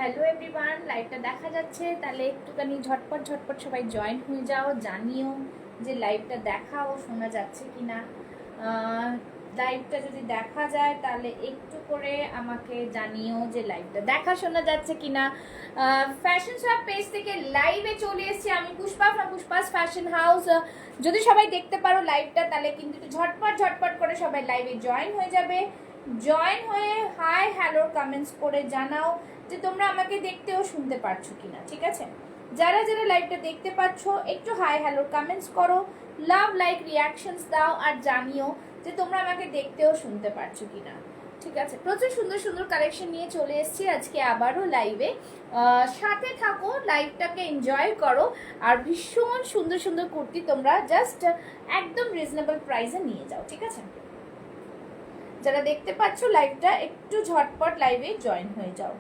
Hello everyone, লাইভটা দেখা যাচ্ছে? তাহলে একটুখানি ঝটপট ঝটপট সবাই জয়েন হয়ে যাও, জানিও যে লাইভটা দেখা ও শোনা যাচ্ছে কিনা। লাইভটা যদি দেখা যায় তাহলে একটু করে আমাকে জানিও যে লাইভটা দেখা শোনা যাচ্ছে কিনা। ফ্যাশন শপ পেজ থেকে লাইভে চলে এসেছি আমি, Pushpa from Pushpa's fashion house. যদি সবাই দেখতে পারো লাইভটা তাহলে কিন্তু একটু ঝটপট ঝটপট করে সবাই লাইভে জয়েন হয়ে যাবে। জয়েন হয়ে হাই হ্যালো কমেন্টস করে জানাও যে তোমরা আমাকে দেখতে ও শুনতে পারছো কিনা, ঠিক আছে? যারা যারা লাইভটা দেখতে পাচ্ছ একটু হাই হ্যালো কমেন্টস করো, লাভ লাইক রিয়াকশনস দাও আর জানিও যে তোমরা আমাকে দেখতে ও শুনতে পারছো কিনা, ঠিক আছে? প্রচুর সুন্দর সুন্দর কালেকশন নিয়ে চলে এসেছি আজকে আবারও লাইভে। সাথে থাকো, লাইভটাকে এনজয় করো। আর ভীষণ সুন্দর সুন্দর কুর্তি তোমরা জাস্ট একদম রিজনেবল প্রাইসে নিয়ে যাও, ঠিক আছে? যারা দেখতে পাচ্ছ লাইভটা একটু ঝটপট লাইভে জয়েন হয়ে যাও।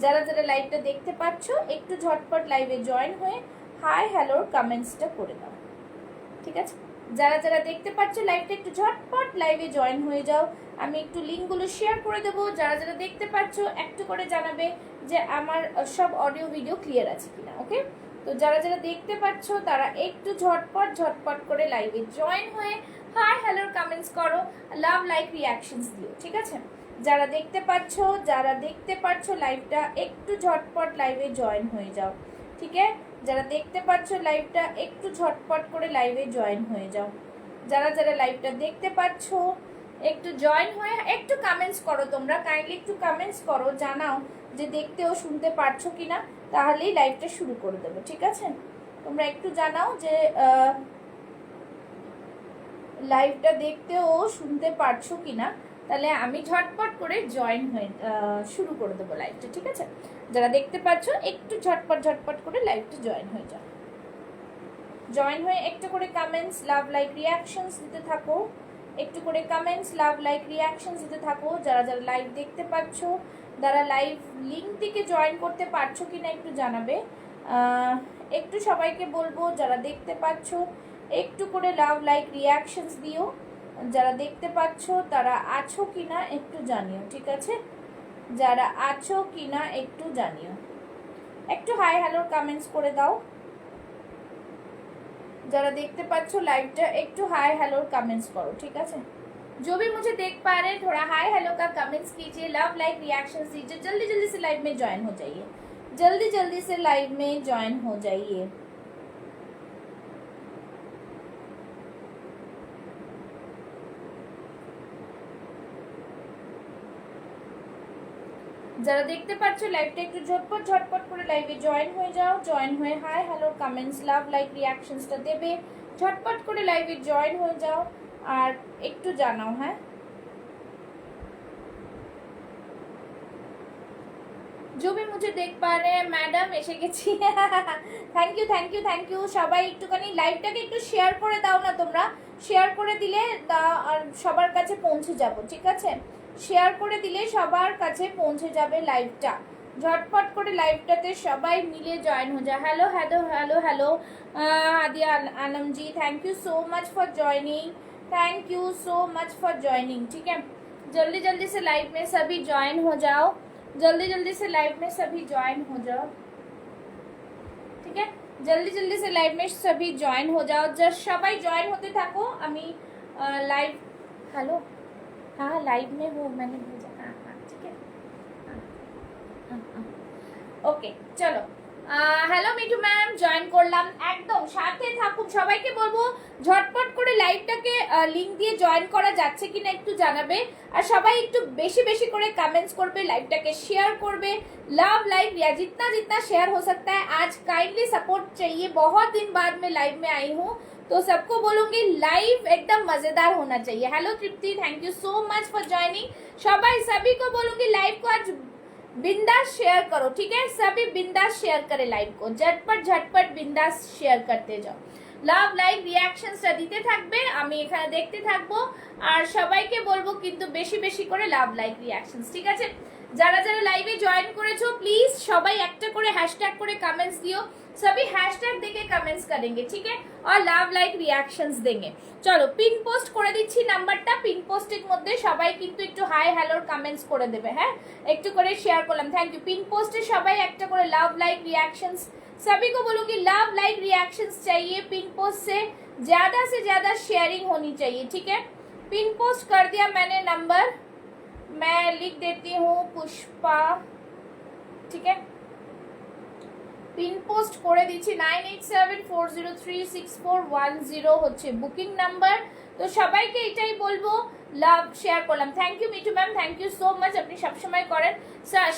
যারা যারা লাইভটা দেখতে পাচ্ছ একটু ঝটপট লাইভে জয়েন হয়ে হাই হ্যালোর কমেন্টসটা করে দাও, ঠিক আছে? যারা যারা দেখতে পাচ্ছ লাইভটা একটু ঝটপট লাইভে জয়েন হয়ে যাও। আমি একটু লিঙ্কগুলো শেয়ার করে দেবো। যারা যারা দেখতে পাচ্ছ একটু করে জানাবে যে আমার সব অডিও ভিডিও ক্লিয়ার আছে কিনা, ওকে? তো যারা যারা দেখতে পাচ্ছ তারা একটু ঝটপট ঝটপট করে লাইভে জয়েন হয়ে হাই হ্যালোর কমেন্টস করো, লাভ লাইক রিয়াকশনস দিও, ঠিক আছে? যারা দেখতে পাচ্ছ লাইভটা একটু ঝটপট লাইভে জয়েন হয়ে যাও, ঠিক আছে? যারা দেখতে পাচ্ছ লাইভটা একটু ঝটপট করে লাইভে জয়েন হয়ে যাও। যারা যারা লাইভটা দেখতে পাচ্ছ একটু জয়েন হয়ে একটু কমেন্টস করো। তোমরা কাইন্ডলি একটু কমেন্টস করো, জানাও যে দেখতে ও শুনতে পারছো কিনা, তাহলেই লাইভটা শুরু করে দেবো, ঠিক আছে? তোমরা একটু জানাও যে লাইভটা দেখতে ও শুনতে পারছো কিনা, তাহলে আমি ঝটপট করে জয়েন হয়ে শুরু করে দেবো লাইভটা, ঠিক আছে? যারা দেখতে পাচ্ছ একটু ঝটপট ঝটপট করে লাইভটা জয়েন হয়ে যাও। জয়েন হয়ে একটু করে কমেন্টস লাভ লাইক রিয়াকশনস দিতে থাকো, একটু করে কমেন্টস লাভ লাইক রিয়াকশনস দিতে থাকো। যারা যারা লাইভ দেখতে পাচ্ছ যারা লাইভ লিঙ্ক থেকে জয়েন করতে পারছো কিনা একটু জানাবে। একটু সবাইকে বলবো যারা দেখতে পাচ্ছ একটু করে লাভ লাইক রিয়াকশনস দিও। যারা দেখতে পাচ্ছ তারা আছো কিনা একটু জানিও, ঠিক আছে? যারা আছো কিনা একটু জানিও, একটু হাই হ্যালো কমেন্টস করে দাও। যারা देखते पाচ্ছ लाइवটা একটু हाय हेलो कमेंट्स करो, ठीक है? जो भी मुझे देख पा रहे हैं थोड़ा हाय हेलो का कमेंट्स कीजिए, लव लाइक रिएक्शंस दीजिए। जल्दी जल्दी से लाइव में ज्वाइन हो जाइए, जल्दी जल्दी से लाइव में ज्वाइन हो जाइए। যারা দেখতে পাচ্ছ লাইভটা একটু ঝটপট ঝটপট করে লাইভে জয়েন হয়ে যাও। জয়েন হয়ে hi hello comments love like রিয়াকশনসটা দেবে। ঝটপট করে লাইভে জয়েন হয়ে যাও আর একটু জানাও। হ্যাঁ, जो भी मुझे देख पा रहे हैं मैडम এসে গেছি। Thank you thank you thank you. সবাই একটুখানি লাইভটাকে একটু শেয়ার করে দাও না, তোমরা শেয়ার করে দিলে আর সবার কাছে পৌঁছে যাব, ঠিক আছে? শেয়ার করে দিলে সবার কাছে পৌঁছে যাবে লাইভটা। ঝটপট করে লাইভটাতে সবাই মিলে জয়েন হয়ে যায়। Hello hello hello hello Aadiya Anam ji, thank you so much for joining, thank you so much for joining, ठीक है? जल्दी जल्दी से लाइव में सभी ज्वाइन हो जाओ, जल्दी जल्दी से लाइव में सभी ज्वाइन हो जाओ, ठीक है? जल्दी जल्दी से लाइव में सभी ज्वाइन हो जाओ। जस्ट सबाई ज्वाइन होते থাকো। আমি लाइव हेलो हाँ लाइव में हूँ, मैंने भेजा। हाँ हाँ ठीक है, ओके चलो। হ্যালো মিঠু ম্যাম, জয়েন করলাম। একদম সাথে থাকুন, সবাইকে বলবো ঝটপট করে লাইভটাকে লিংক দিয়ে জয়েন করা যাচ্ছে কিনা একটু জানাবে। আর সবাই একটু বেশি বেশি করে কमेंट्स করবে, লাইভটাকে শেয়ার করবে। लव लाइव या जितना जितना शेयर हो सकता है। आज काइंडली सपोर्ट चाहिए, बहुत दिन बाद मैं लाइव में आई हूँ तो सबको बोलूंगी लाइव एकदम मजेदार होना चाहिए। Hello Tripti, thank you so much for joining. सभी को बोलूंगी लाइव को आज बिंदास शेयर करो, ठीक है? सभी बिंदास शेयर करे लाइव को, झटपट झटपट बिंदास शेयर करते जाओ। লাভ লাইক রিয়াকশনসটা দিতে থাকবে, আমি এখানে দেখতে থাকবো আর সবাইকে বলবো কিন্তু বেশি বেশি করে লাভ লাইক রিয়াকশনস, ঠিক আছে? যারা যারা লাইভে জয়েন করেছো প্লিজ সবাই একটা করে হ্যাশট্যাগ করে কমেন্টস দিও। सभी हैशटैग देके कमेंट्स करेंगे, ठीक है, और লাভ লাইক রিঅ্যাকশনস দেंगे। চলো পিন পোস্ট করে দিচ্ছি নাম্বারটা, পিন পোস্টের মধ্যে সবাই কিন্তু একটু হাই হ্যালোর কমেন্টস করে দেবে, হ্যাঁ একটু করে শেয়ার করলাম, থ্যাংক ইউ। পিন পোস্টে সবাই একটা করে লাভ লাইক রিঅ্যাকশনস, सभी को बोलूंगी लव लाइक रिएक्शंस चाहिए, पिन पोस्ट से ज्यादा शेयरिंग होनी चाहिए, ठीक है। पिन पोस्ट कर दिया मैंने नंबर, मैं लिख देती हूँ पुष्पा, ठीक है, पिन पोस्ट করে দিচ্ছি 9874036410 হচ্ছে বুকিং নাম্বার। তো সবাইকে এটাই বলবো, লাভ শেয়ার করলাম, thank you Mithu ma'am, thank you so much, আপনি সবসময় করেন।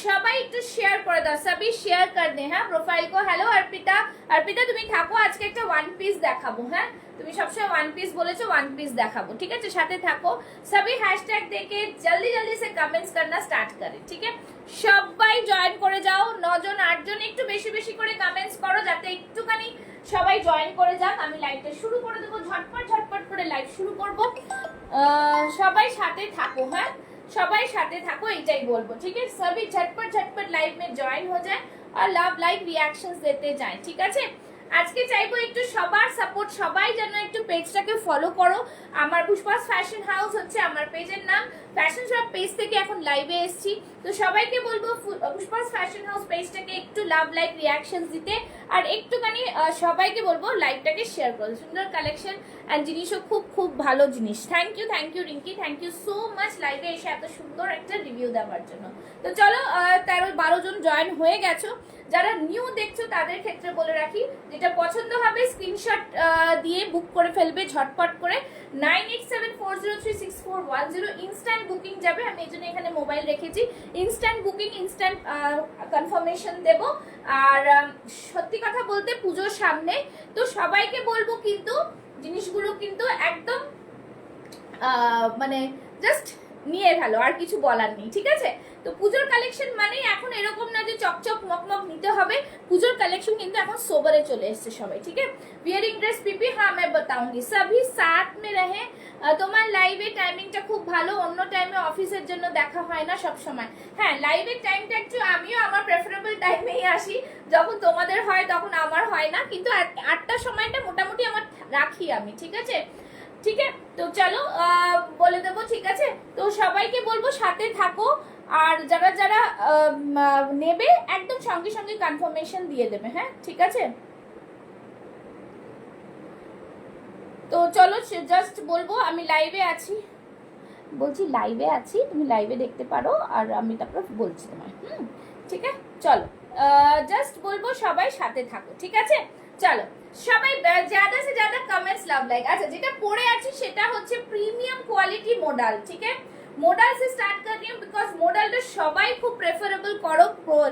সবাই একটু শেয়ার করে দাও, সবই শেয়ার কর দে, হ্যাঁ প্রোফাইল কো। হ্যালো অর্পিতা, অর্পিতা তুমি থাকো, আজকে একটা ওয়ান পিস দেখাবো, হ্যাঁ তুমি সবসময় ওয়ান পিস বলেছো, ওয়ান পিস দেখাবো, ঠিক আছে, সাথে থাকো। সবই হ্যাশট্যাগ দেখে জলদি জলদি সে কমেন্টস করনা স্টার্ট করে, ঠিক আছে। সবাই জয়েন করে যাও, 9 জন 8 জন একটু বেশি বেশি করে কমেন্টস করো, যাতে একটুখানি সবাই জয়েন করে যাক। আমি লাইভটা শুরু করে দেবো, ঝটপট ঝটপট করে লাইভ শুরু করব। সবাই সাথে থাকো, হ্যাঁ সবাই সাথে থাকো, এটাই বলবো, ঠিক আছে। সবই ঝটপট ঝটপট লাইভ में জয়েন हो जाए और লাভ লাইক রিঅ্যাকশনস দিতে যায়, ঠিক আছে। আজকে চাইবো একটু সবার সাপোর্ট, সবাই যেন একটু পেজটাকে ফলো করো। আমার পুষ্পাস ফ্যাশন হাউস হচ্ছে আমার পেজের নাম, ফ্যাশন শপ পেজ থেকে এখন লাইভে এসেছি। তো সবাইকে বলবো পুষ্পাস ফ্যাশন হাউস পেজটাকে একটু লাভ লাইক রিঅ্যাকশনস দিতে, আর একটুখানি সবাইকে বলবো লাইভটাকে শেয়ার করো। সুন্দর কালেকশন অ্যান্ড জিনিসও খুব খুব ভালো জিনিস। Thank you Rinki, thank you so much লাইভে এসে এত সুন্দর একটা রিভিউ দেওয়ার জন্য। তো চলো 13-12 জন জয়েন হয়ে গেছো। যারা নিউ দেখছো তাদের ক্ষেত্রে বলে রাখি, যেটা পছন্দ হবে স্ক্রিনশট দিয়ে বুক করে ফেলবে ঝটপট করে। 9874036410 ইনস্ট্যান্ট বুকিং যাবে, আমি এই জন্য এখানে মোবাইল রেখেছি। ইনস্ট্যান্ট বুকিং, ইনস্ট্যান্ট কনফার্মেশন দেব। আর সত্যি কথা বলতে পুজোর সামনে, তো সবাইকে বলবো কিন্তু জিনিসগুলো কিন্তু একদম মানে জাস্ট নিয়ে ফেলো, আর কিছু বলার নেই, ঠিক আছে। তো পুজোর কালেকশন মানে এখন এরকম না যে চকচক মকমক নিতে হবে, পুজোর কালেকশন কিন্তু এখন সোবারে চলে এসছে সবাই, ঠিক আছে। বিয়ারিং ড্রেস পিপি, হ্যাঁ मैं बताऊंगी, सभी साथ में रहे। তোমার লাইভে টাইমিংটা খুব ভালো, অন্য টাইমে অফিসের জন্য দেখা হয় না সব সময়, হ্যাঁ লাইভের টাইমটা একটু আমিও আমার প্রেফারেবল টাইমেই আসি, যখন তোমাদের হয় তখন আমার হয় না, কিন্তু 8টার সময়টা মোটামুটি আমার রাখি আমি, ঠিক আছে, ঠিক আছে। তো চলো বলে দেবো, ঠিক আছে। তো সবাইকে বলবো সাথে থাকো, আর যারা যারা নেবে একদম সঙ্গে সঙ্গে কনফার্মেশন দিয়ে দেবে, হ্যাঁ ঠিক আছে। তো চলো জাস্ট বলবো আমি লাইভে আছি, বলছি লাইভে আছি, তুমি লাইভে দেখতে পারো, আর আমি তারপর বলছি তোমায়, ঠিক আছে। চলো জাস্ট বলবো সবাই সাথে থাকো, ঠিক আছে। চলো সবাই ज्यादा से ज्यादा कमेंट्स লাভ লাইক। আচ্ছা যেটা পরে আছি সেটা হচ্ছে প্রিমিয়াম কোয়ালিটি মডেল, ঠিক আছে। মডেল से स्टार्ट कर रही हूँ बिकॉज মডেলটা সবাই খুব প্রেফারেবল করো,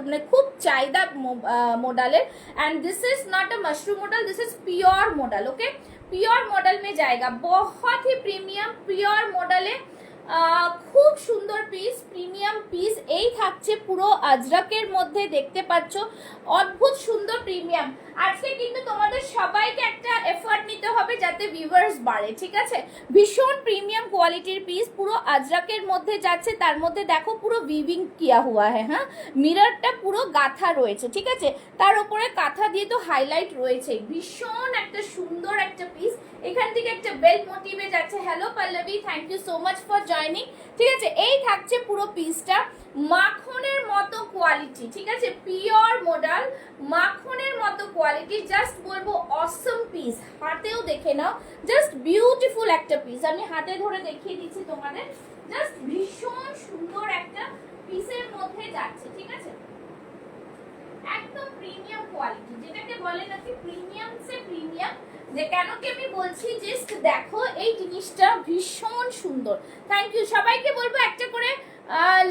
মানে খুব চাহিদা মডেলের। And this is not a mushroom model, this is pure model, okay pure model में जाएगा, बहुत ही प्रीमियम प्योर मॉडल है। খুব সুন্দর পিস, প্রিমিয়াম পিস, এই থাকছে পুরো আজরাকের মধ্যে, দেখতে পাচ্ছ অদ্ভুত সুন্দর প্রিমিয়াম। আজকে কিন্তু তোমাদের সবাইকে একটা এফর্ট নিতে হবে যাতে ভিউয়ার্স বাড়ে, ঠিক আছে। ভীষণ প্রিমিয়াম কোয়ালিটির পিস, পুরো আজরাকের মধ্যে যাচ্ছে, তার মধ্যে দেখো পুরো উইভিং কিয়া হুয়া হ্যাঁ, হ্যাঁ মিররটা পুরো গাঁথা রয়েছে, ঠিক আছে, তার উপরে কাঁথা দিয়ে তো হাইলাইট রয়েছে, ভীষণ একটা সুন্দর একটা পিস। এখান থেকে একটা বেল মোটিভে যাচ্ছে। Hello Pallabi, thank you so much for joining, ঠিক আছে। এই থাকছে পুরো পিসটা, মাখনের মতো কোয়ালিটি, ঠিক আছে, পিওর মডেল, মাখনের মতো কোয়ালিটি, জাস্ট বলবো অসম পিস। হাতেও দেখে নাও, জাস্ট বিউটিফুল একটা পিস, আমি হাতে ধরে দেখিয়ে দিচ্ছি তোমাদের, জাস্ট ভীষণ সুন্দর একটা পিসের মধ্যে যাচ্ছে, ঠিক আছে, একদম প্রিমিয়াম কোয়ালিটি, যেটাকে বলে নাকি প্রিমিয়াম সে প্রিমিয়াম। যে কেন কি আমি বলছি, জাস্ট দেখো এই জিনিসটা ভীষণ সুন্দর। থ্যাংক ইউ, সবাইকে বলবো একটা করে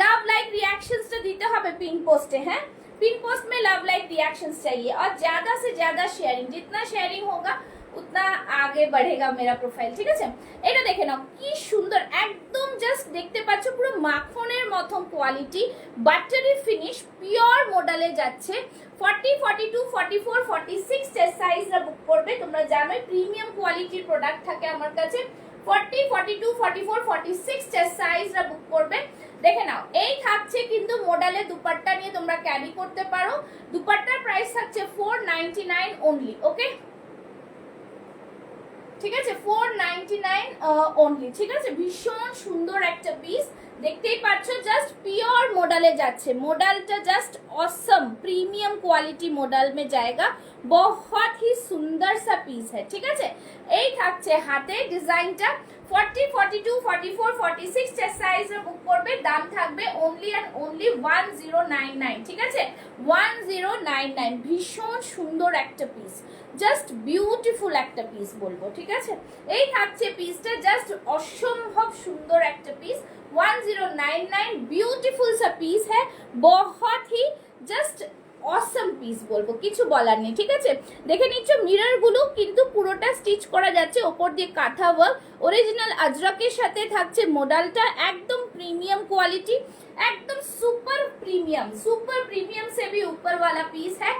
লাভ লাইক रिएक्शंसটা দিতে হবে পিন পোস্টে, হ্যাঁ पिन पोस्ट में लव लाइक रिएक्शंस चाहिए और ज्यादा से ज्यादा शेयरिंग, जितना शेयरिंग होगा उतना आगे बढ़ेगा मेरा प्रोफाइल, ठीक আছে। এটা দেখে নাও কি সুন্দর, একদম জাস্ট দেখতে পাচ্ছ পুরো মাখনের মতন কোয়ালিটি, বাটারি ফিনিশ, পিওর মডেলে যাচ্ছে। 40, 42, 44, 46 চেস্ট সাইজরা বুক করবে, তোমরা জানোই প্রিমিয়াম কোয়ালিটির প্রোডাক্ট থাকে আমার কাছে। 40, 42, 44, 46 চেস্ট সাইজরা বুক করবে। দেখে নাও, এই থাকছে কিন্তু মডেলের দুপাট্টা নিয়ে তোমরা ক্যারি করতে পারো। দুপাট্টার প্রাইস থাকছে 499 অনলি। ওকে, ঠিক আছে, 499 অনলি। ঠিক আছে, ভীষণ সুন্দর একটা পিস, দেখতেই পাচ্ছ, জাস্ট পিওর মডেলে যাচ্ছে। মডেলটা just awesome premium quality model में जाएगा, बहुत ही सुंदर सा पीस है। ठीक আছে, এই থাকছে হাতে ডিজাইনটা। 40, 42, 44, 46 সাইজে বুক করবে, দাম থাকবে অনলি এন্ড অনলি 1099। ঠিক আছে, 1099। ভীষণ সুন্দর একটা পিস, জাস্ট বিউটিফুল একটা পিস বলবো। ঠিক আছে, এই থাকছে পিসটা, জাস্ট অসম্ভব সুন্দর একটা পিস। 1099 ब्यूटीफुल सा पीस है, बहुत ही जस्ट অসম পিস বলবো, কিছু বলার নেই। ঠিক আছে, দেখে নিচ্ছ মিরর গুলো কিন্তু পুরোটা স্টিচ করা যাচ্ছে, ওপর দিয়ে কাঁথা ওয়ার্ক, অরিজিনাল আজরাকের সাথে থাকছে মডেলটা, একদম প্রিমিয়াম क्वालिटी, एकदम सुपर प्रीमियम से भी ऊपर वाला पीस है।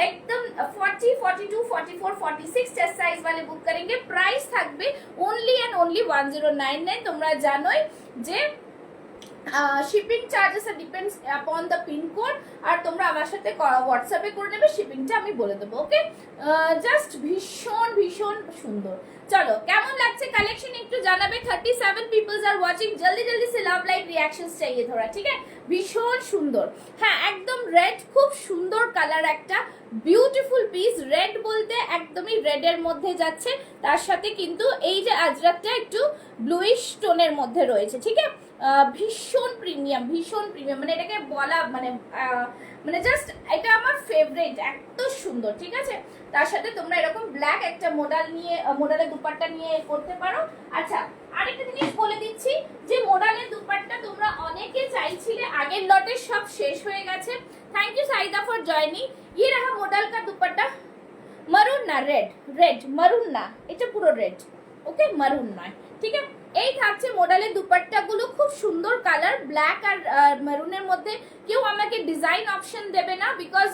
एकदम 40, 42, 44, 46 চেস্ট সাইজ वाले বুক करेंगे। প্রাইস থাকবে অনলি এন্ড অনলি 1099। তোমরা জানোই যে shipping charges depends upon the pincode, আর তোমরা আমার সাথে হোয়াটসঅ্যাপে করে নেবে, শিপিংটা আমি বলে দেবো। ওকে, জাস্ট ভীষণ ভীষণ সুন্দর। চলো, কেমন লাগছে কালেকশন একটু জানাবে। 37 পিপলস আর ওয়াচিং, জলদি জলদি সে লাভ লাইক রিঅ্যাকশনস চাইয়ে থোড়া। ঠিক আছে, ভীষণ সুন্দর। হ্যাঁ, একদম রেড, খুব সুন্দর কালার, একটা বিউটিফুল পিস। রেড বলতে একদমই রেডের মধ্যে যাচ্ছে, তার সাথে কিন্তু এই যে আজরাকটা একটু ব্লুইশ টোনের মধ্যে রয়েছে। ঠিক আছে, ভীষণ প্রিমিয়াম মানে এটাকে বলা মানে মানে জাস্ট এটা আমার ফেভারিট, এত সুন্দর। ঠিক আছে, তার সাথে তোমরা এরকম ব্ল্যাক একটা মডেল নিয়ে, মডেলের দুপাট্টা নিয়ে করতে পারো। আচ্ছা, আরেকটা জিনিস বলে দিচ্ছি যে মডেলের দুপাট্টা তোমরা অনেকে চাইছিলে, আগের লটের সব শেষ হয়ে গেছে। Thank you Saida for joining. ये रहा मॉडल का दुपट्टा, मरून ना रेड मरून না, এটা পুরো রেড। ওকে, মারুন নয়। ঠিক আছে, এই থাকছে মডেলের দুপাট্টাগুলো, খুব সুন্দর কালার, ব্ল্যাক আর মেরুনের মধ্যে। কেউ আমাকে ডিজাইন অপশন দেবে না, because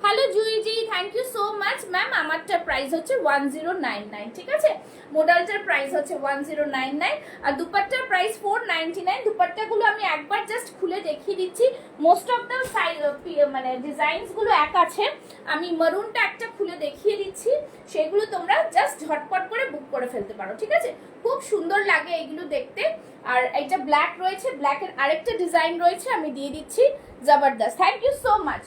hello Jui ji, thank you so much ma'am. আমারটার প্রাইস হচ্ছে 1099। ঠিক আছে, মডেলটার প্রাইস হচ্ছে 1099 আর দুপাট্টার প্রাইস 499। দুপাট্টাগুলো আমি একবার জাস্ট খুলে দেখিয়ে দিচ্ছি। মোস্ট অফ দ্য মানে ডিজাইনসগুলো এক আছে, আমি মারুনটা একটা খুলে দেখিয়ে দিচ্ছি, সেগুলো তোমরা জাস্ট ঝটপট করে বুক করে ফেলতে পারো। ঠিক আছে, খুব সুন্দর লাগে এগুলো দেখতে। আর এটা ব্ল্যাক রয়েছে, ব্ল্যাকের আরেকটা ডিজাইন রয়েছে, আমি দিয়ে দিচ্ছি, জবরদস্ত। Thank you so much.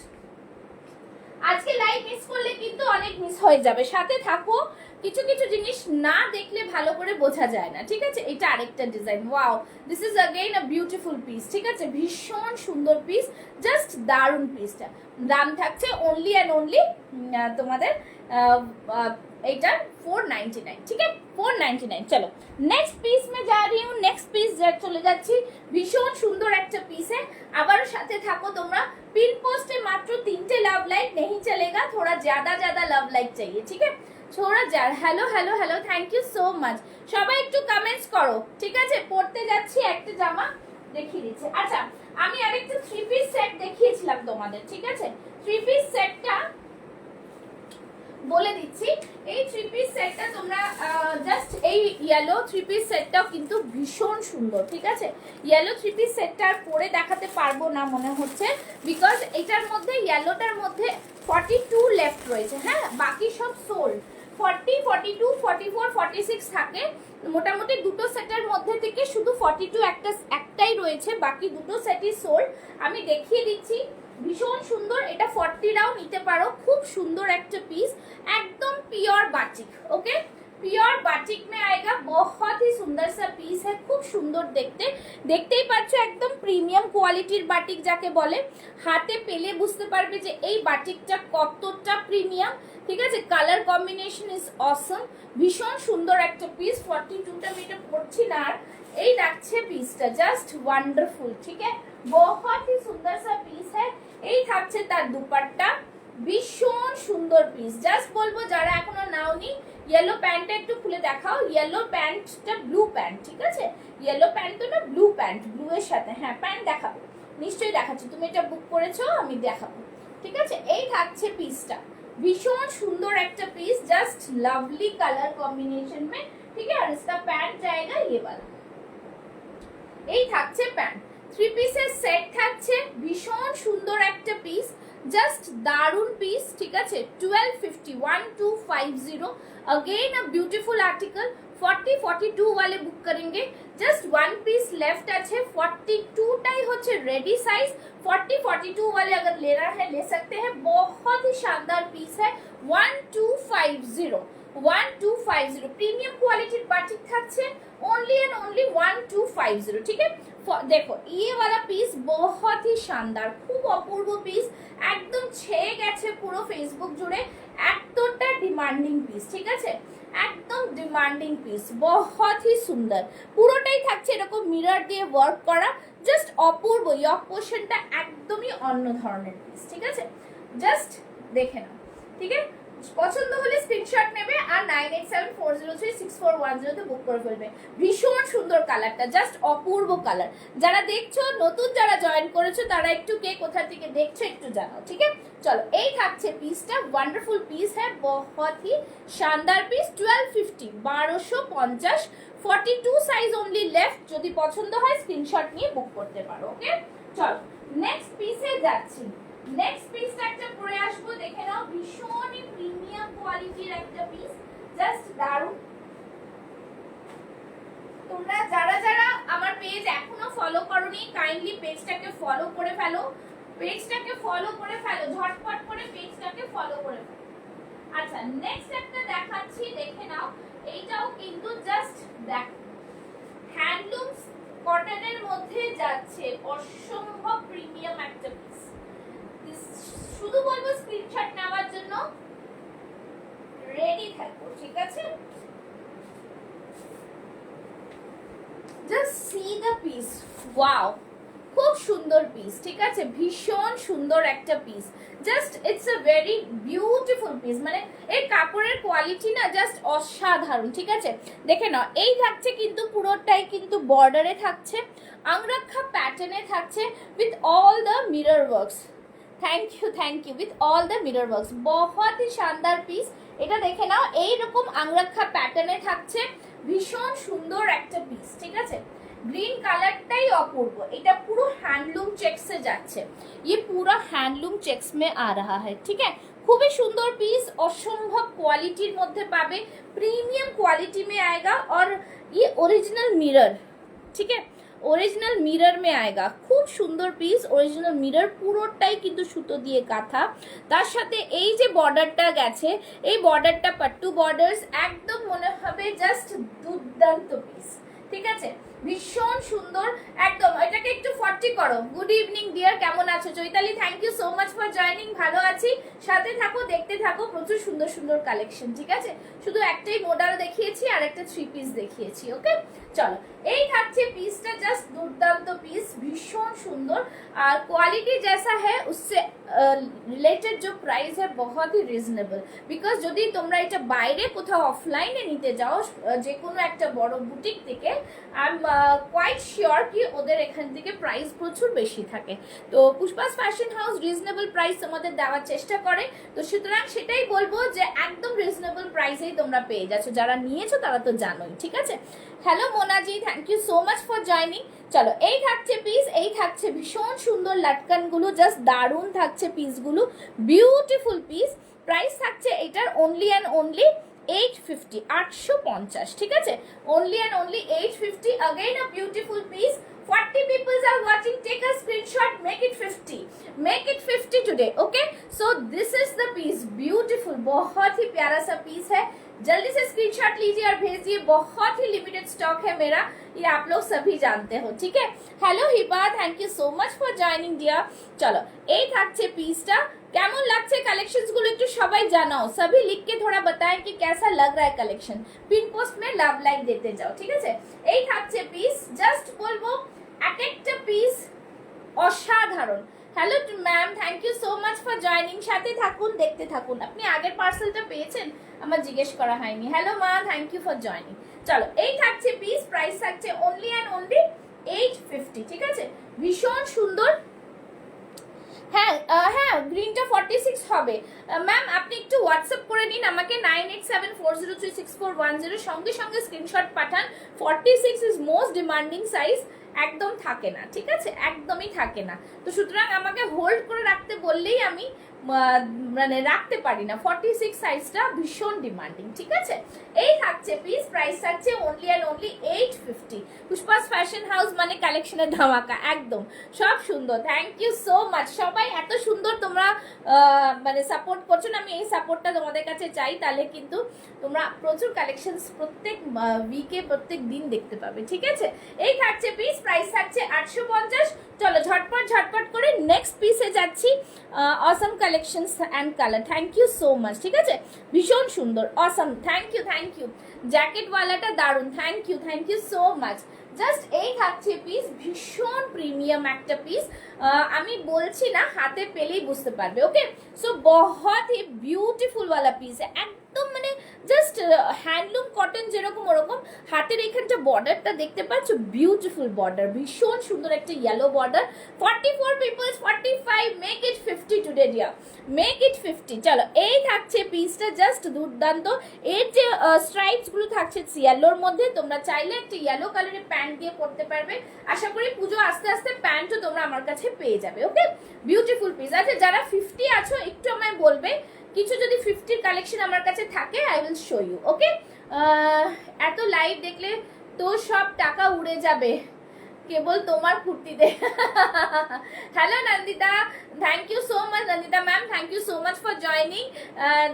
আজকে লাইভ মিস করলে কিন্তু অনেক মিস হয়ে যাবে, সাথে থাকো। কিছু কিছু জিনিস না দেখলে ভালো করে বোঝা যায় না। ঠিক আছে, এটা আরেকটা design, wow, this is again a beautiful piece. ঠিক আছে, ভীষণ সুন্দর পিস, জাস্ট দারুন পিসটা। দাম থাকছে অনলি এন্ড অনলি তোমাদের এইটা 499। ঠিক আছে, 499। চলো নেক্সট পিস में जा रही हूँ, नेक्स्ट পিস চলে যাচ্ছি। ভীষণ সুন্দর একটা পিসে, আবার সাথে থাকো তোমরা। पिन पोस्ट है मात्र 3 लव लाइक, नहीं चलेगा, थोड़ा ज्यादा लव लाइक चाहिए। ठीक है, थोड़ा hello hello hello, thank you so much. সবাই একটু কমেন্টস করো। ঠিক আছে, পড়তে যাচ্ছি, একটা জামা দেখিয়ে দিচ্ছি। আচ্ছা, আমি আরেকটা 3 পিস সেট দেখিয়েছিলাম তোমাদের। ঠিক আছে, 3 পিস সেটটা বলে দিচ্ছি। এই 3 পিস সেটটা তোমরা জাস্ট এই ইয়েলো 3 পিস সেটটাও কিন্তু ভীষণ সুন্দর। ঠিক আছে, ইয়েলো 3 পিস সেটটা আর পরে দেখাতে পারবো না মনে হচ্ছে, বিকজ এটার মধ্যে ইয়েলোটার মধ্যে 42 লেফট রয়েছে। হ্যাঁ, বাকি সব সোল্ড। 40, 42, 44, 46 থাকে মোটামুটি। দুটো সেটের মধ্যে থেকে শুধু 42 একটাই রয়েছে, বাকি দুটো সেটই সোল্ড। আমি দেখিয়ে দিচ্ছি, ভীষণ সুন্দর। এটা 40রাও নিতে পারো, খুব সুন্দর একটা পিস, एकदम pure batik. Okay, pure batik में आएगा, बहुत ही सुंदर सा पीस है, खूब सुंदर देखते। দেখতেই পাচ্ছ একদম প্রিমিয়াম কোয়ালিটির বাটিক যাকে বলে, হাতে পেলে বুঝতে পারবে যে এই বাটিকটা কতটা প্রিমিয়াম। ঠিক আছে, কালার কম্বিনেশন ইজ অসম, ভীষণ সুন্দর একটা পিস। 42টা আমি এটা পড়ছি না, আর এই রাখছে পিসটা, জাস্ট ওয়ান্ডারফুল। ঠিক আছে, बहुत ही सुंदर सा पीस है। এই থাকছে তার দুপাট্টা, ভীষণ সুন্দর পিস। জাস্ট বলবো যারা এখনো নাওনি, ইয়েলো প্যান্টটা একটু খুলে দেখাও। ইয়েলো প্যান্টটা ব্লু প্যান্ট। ঠিক আছে, ইয়েলো প্যান্ট তো না, ব্লু প্যান্ট, ব্লু এর সাথে। হ্যাঁ, প্যান্ট দেখাবো, নিশ্চয়ই দেখাচ্ছি, তুমি এটা বুক করেছো, আমি দেখাবো। ঠিক আছে, এই থাকছে পিসটা, ভীষণ সুন্দর একটা piece, just lovely colour combination में। ठीक है, और इसका पैंट जाएगा ये वाला। এই থাকছে প্যান্ট, 3 পিসের সেট থাকছে, ভীষণ সুন্দর একটা পিস, জাস্ট দারুন পিস, ঠিক আছে। 1250, 1250, अगेन अ ब्यूटीफुल आर्टिकल। 40-42 वाले बुक करेंगे, जस्ट 1 पीस लेफ्ट আছে, 42 টাই হচ্ছে रेडी साइज, 40-42 वाले अगर लेना है ले सकते हैं, बहुत ही शानदार पीस है। 1250, 1250 प्रीमियम क्वालिटी बाटिक থাকছে, ओनली एंड ओनली 1250, ठीक है। देखो ये वाला पीस बहुत ही शानदार, খুব অপূর্ব পিস, একদম ছেয়ে গেছে পুরো ফেসবুক জুড়ে, এতটা ডিমান্ডিং পিস, ঠিক আছে, একদম ডিমান্ডিং পিস, बहुत ही সুন্দর। পুরোটাই থাকছে এরকম মিরর দিয়ে ওয়ার্ক করা, জাস্ট অপূর্ব। ইয়ক পোর্শনটা একদমই অন্য ধরনের পিস, ঠিক আছে, জাস্ট দেখে নাও, ঠিক আছে। পছন্দ হলে স্ক্রিনশট নেবে আর 9874036410 তে বুক করে ফেলবে। ভীষণ সুন্দর কালারটা, জাস্ট অপূর্ব কালার। যারা দেখছো, নতুন যারা জয়েন করেছো, তারা একটু কে কোথা থেকে দেখছো একটু জানাও, ঠিক আছে। চলো এই থাকছে পিসটা, ওয়ান্ডারফুল পিস হ্যাঁ, बहुत ही शानदार পিস। 1250, 1250, 42 size only left. যদি পছন্দ হয় স্ক্রিনশট নিয়ে বুক করতে পারো, ওকে। চলো নেক্সট পিসে যাচ্ছি। নেক্সট পিসটা একটা পরে আসবো, দেখে নাও, ভীষণই প্রিমিয়াম কোয়ালিটির একটা পিস, জাস্ট দারুণ। তোমরা যারা যারা আমার পেজ এখনো ফলো করোনি, কাইন্ডলি পেজটাকে ফলো করে ফেলো, পেজটাকে ফলো করে ফেলো, ঝটপট করে পেজটাকে ফলো করে ফেলো। আচ্ছা নেক্সট একটা দেখাচ্ছি, দেখে নাও, এইটাও কিন্তু জাস্ট দেখো, হ্যান্ডলুম কটনের মধ্যে যাচ্ছে, অসম্ভব প্রিমিয়াম একটা পিস। শুধু বলবো স্ক্রিনশট নেওয়ার জন্য রেডি থাকো, ঠিক আছে। Just see the piece, wow, খুব সুন্দর পিস, ঠিক আছে, ভীষণ সুন্দর একটা piece, just it's a very beautiful piece. মানে এর কাপড়ের কোয়ালিটি না জাস্ট অসাধারণ, ঠিক আছে। দেখে নাও, এই থাকছে কিন্তু পুরোটাই কিন্তু বর্ডারে থাকছে, আংরাক্ষা প্যাটার্নে থাকছে, with all the mirror works. Thank you with all the mirror works, बहुत ही शानदार পিস। এটা দেখে নাও, এইরকম আংরাক্ষা প্যাটার্নে থাকছে, ভীষণ সুন্দর একটা পিস, ঠিক আছে। গ্রিন কালারটাই অপূর্ব, এটা পুরো হ্যান্ডলুম চেক্সে যাচ্ছে, ये पूरा हैंडलूम चेक्स में आ रहा है, ठीक है। খুবই সুন্দর পিস, অসম্ভব কোয়ালিটির মধ্যে পাবে, প্রিমিয়াম কোয়ালিটি में आएगा और ये ओरिजिनल मिरर, ठीक है, ओरिजिनल मिरर में आएगा। খুব সুন্দর পিস, অরিজিনাল মিরর, পুরোটাই কিন্তু সুতো দিয়ে কাঁথা, তার সাথে এই যে বর্ডারটা গেছে, এই বর্ডারটা পাট্টু বর্ডার্স, একদম মনে হবে জাস্ট দুর্দান্ত পিস, ঠিক আছে, ভীষণ সুন্দর একদম। এটাকে একটু 40 করো। গুড ইভিনিং ডিয়ার, কেমন আছো? Chaitali thank you so much for joining, ভালো আছি, সাথে থাকো, দেখতে থাকো, প্রচুর সুন্দর সুন্দর কালেকশন, ঠিক আছে। শুধু একটাই মডেল দেখিয়েছি আর একটা 3 পিস দেখিয়েছি, ওকে। চলো এই থাকছে পিসটা, জাস্ট দুর্দান্ত পিস, ভীষণ সুন্দর, আর কোয়ালিটি जैसा है उससे रिलेटेड जो प्राइस है बहुत ही রিজনেবল। বিকজ যদি তোমরা এটা বাইরে কোথাও অফলাইনে নিতে যাও, যে কোনো একটা বড় বুটিক থেকে, আই এম কোয়াইট শিওর কি ওদের এখান থেকে প্রাইস প্রচুর বেশি থাকে। তো পুষ্পাস ফ্যাশন হাউস রিজনেবল প্রাইস তোমাদের দেওয়ার চেষ্টা করে, তো সুতরাং সেটাই বলবো যে একদম রিজনেবল প্রাইসেই তোমরা পেয়ে যাচ্ছ, যারা নিয়েছো তারা তো জানোই, ঠিক আছে। Hello Mona ji, thank you so much for joining. চলো এই থাকছে পিস, এই থাকছে ভীষণ সুন্দর লাটকানগুলো, জাস্ট দারুণ থাকছে পিসগুলো, বিউটিফুল পিস। প্রাইস থাকছে এটার অনলি অ্যান্ড অনলি 850, 850, ঠিক আছে, only and only 850। Again a beautiful piece. 40 people are watching, take a screenshot, make it 50, make it 50 today, okay। So this is the piece, beautiful, बहुत ही प्यारा सा piece है, जल्दी से स्क्रीनशॉट लीजिए और भेजिए, बहुत ही लिमिटेड स्टॉक है मेरा, ये आप लोग सभी जानते हो, ठीक है। Hello Hiba, thank you so much for joining dear. चलो এই থাকছে পিসটা, কেমন লাগছে কালেকশনস গুলো একটু সবাই জানাও, सभी लिख के थोड़ा बताएं कि कैसा लग रहा है कलेक्शन। पिन पोस्ट में लव लाइक देते जाओ, ঠিক আছে। এই থাকছে পিস, জাস্ট বলবো এক একটা পিস অসাধারণ। Hello ma'am, thank you so much for joining, সাথে থাকুন, দেখতে থাকুন। আপনি আগের পার্সেলটা পেয়েছেন? আমার জিজ্ঞেস করা হয়নি। হ্যালো মা, থ্যাংক ইউ ফর জয়নিং। চলো এই থাকছে পিস, প্রাইস থাকছে অনলি অ্যান্ড অনলি 850, ঠিক আছে, ভীষণ সুন্দর। হ্যাঁ হ্যাঁ, গ্রিনটা 46 হবে। ম্যাম আপনি একটু হোয়াটসঅ্যাপ করে নিন আমাকে, 9874036410, সঙ্গে সঙ্গে স্ক্রিনশট পাঠান। 46 ইজ মোস্ট ডিমান্ডিং সাইজ, একদম থাকে না, ঠিক আছে, একদমই থাকে না। তো সুতরাং আমাকে হোল্ড করে রাখতে বললেই আমি মানে রাখতে পারি না। 46 সাইজটা ভীষণ ডিমান্ডিং, ঠিক আছে। এই থাকছে পিস, প্রাইস থাকছে only and only 850। Pushpa's fashion house মানে কালেকশনের ধামাকা, একদম সব সুন্দর। থ্যাংক ইউ সো মাচ, সবাই এত সুন্দর তোমরা মানে সাপোর্ট করছো না, আমি এই সাপোর্টটা তোমাদের কাছে চাই, তাহলে কিন্তু তোমরা প্রচুর কালেকশনস প্রত্যেক উইকে প্রত্যেক দিন দেখতে পাবে, ঠিক আছে। এই থাকছে পিস, প্রাইস থাকছে 850। চলো ঝটপট ঝটপট করে নেক্সট পিসে যাচ্ছি। Awesome collections and colour, thank you so much, ঠিক আছে, ভীষণ সুন্দর, awesome, thank you thank you. জ্যাকেটওয়ালাটা দারুণ, thank you so much. Just এই থাকছে পিস, ভীষণ প্রিমিয়াম একটা পিস, আমি বলছি না, হাতে পেলেই বুঝতে পারবে। ওকে, সো বহুত হি বিউটিফুল वाला পিস, একদম মানে জাস্ট হ্যান্ডলুম কটন যেরকম ওরকম। হাতের এখানটা বর্ডারটা দেখতে পাচ্ছ, বিউটিফুল বর্ডার, ভীষণ সুন্দর একটা yellow border. 44 peoples 45, make it 50 today dear, make it 50। চলো এই থাকছে পিসটা, জাস্ট দুর্দান্ত। এর যে স্ট্রাইপস গুলো থাকছে ইয়েলোর মধ্যে, তোমরা চাইলে একটা ইয়েলো কালারের প্যান্ট দিয়ে পরতে পারবে। আশা করি পুজো আস্তে আস্তে প্যান্টও তোমরা আমার কাছে পেয়ে যাবে। ওকে, বিউটিফুল পিস। আচ্ছা, যারা 50 আছো একটু আমায় বলবে, কিছু যদি 50 কালেকশন আমার কাছে থাকে, আই উইল শো ইউ। ওকে, এত লাইভ দেখলে তো সব টাকা উড়ে যাবে কেবল তোমার ফুর্তিতে। Hello Nandita, thank you so much Nandita ma'am, thank you so much for joining.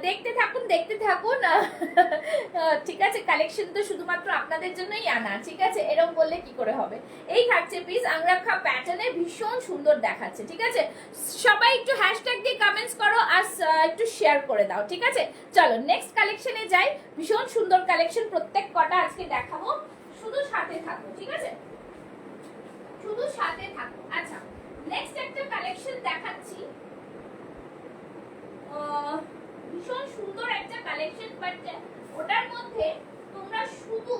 দেখতে থাকুন দেখতে থাকুন। ঠিক আছে, কালেকশন তো শুধুমাত্র আপনাদের জন্যই আনা, ঠিক আছে, এরকম বললে কি করে হবে। এই থাকছে পিস, আংরাখা প্যাটার্নে, ভীষণ সুন্দর দেখাচ্ছে, ঠিক আছে। সবাই একটু হ্যাশট্যাগ দিয়ে কমেন্টস করো আর একটু শেয়ার করে দাও, ঠিক আছে। চলো নেক্সট কালেকশনে যাই, ভীষণ সুন্দর কালেকশন প্রত্যেক কটা আজকে দেখাবো, শুধু সাথে থাকো, ঠিক আছে, শুধু সাথে থাকো। আচ্ছা, নেক্সট একটা কালেকশন দেখাচ্ছি, ভীষণ সুন্দর একটা কালেকশন, বাট ওটার মধ্যে তোমরা শুধু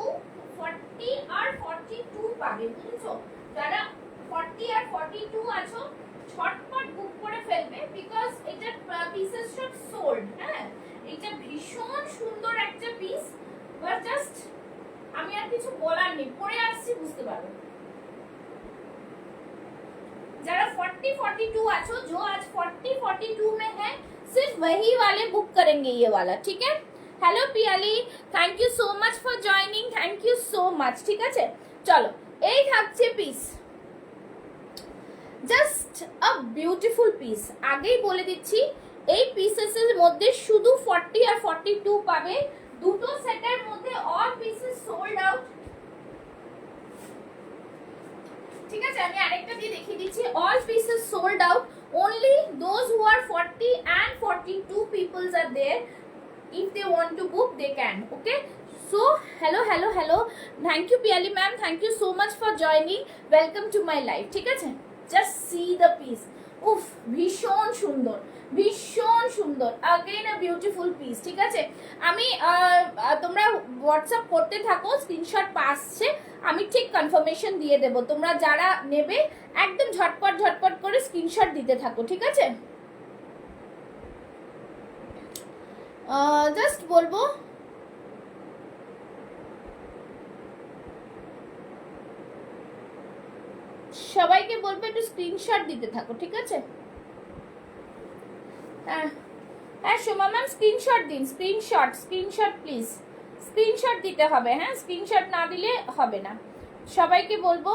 40 আর 42 পাবে, বুঝেছো। যারা 40 আর 42 আছো ঝটপট বুক করে ফেলবে, বিকজ এটা পিসেস সব সোল্ড। হ্যাঁ, এটা ভীষণ সুন্দর একটা পিস, বাট জাস্ট আমি আর কিছু বলার নেই, পরে আসছি বুঝতে পারবে। जरा 40-42 आछो, जो आज 40-42 में है सिर्फ वही वाले बुक करेंगे ये वाला, ठीक है। Hello Piyali, thank you so much for joining, thank you so much, ठीक আছে। চলো এই থাকছে পিস, জাস্ট আ বিউটিফুল পিস। আগেই বলে দিচ্ছি, এই পিসেসের মধ্যে শুধু 40 আর 42 পাবে, দুটো সেটের মধ্যে অল পিসেস সোল্ড আউট, ঠিক আছে। আমি আরেকটা দিয়ে দেখিয়ে দিচ্ছি, all pieces sold out, only those who are 40 and 42 peoples are there, if they want to book they can, okay. So hello, thank you Piali ma'am, thank you so much for joining, welcome to my live, ঠিক আছে। just see the piece, উফ ভীষণ সুন্দর, ভীষণ সুন্দর, again a beautiful piece, ঠিক আছে। আমি তোমরা হোয়াটসঅ্যাপ করতে থাকো, স্ক্রিনশট পাচ্ছে, আমি ঠিক কনফার্মেশন দিয়ে দেব। তোমরা যারা নেবে একদম ঝটপট ঝটপট করে স্ক্রিনশট দিতে থাকো, ঠিক আছে। জাস্ট বলবো সবাইকে বলবো একটু স্ক্রিনশট দিতে থাকো, ঠিক আছে। হ্যাঁ হ্যাঁ সোমা ম্যাম, স্ক্রিনশট দিন, স্ক্রিনশট প্লিজ, স্ক্রিনশট দিতে হবে। হ্যাঁ, স্ক্রিনশট না দিলে হবে না, সবাইকে বলবো।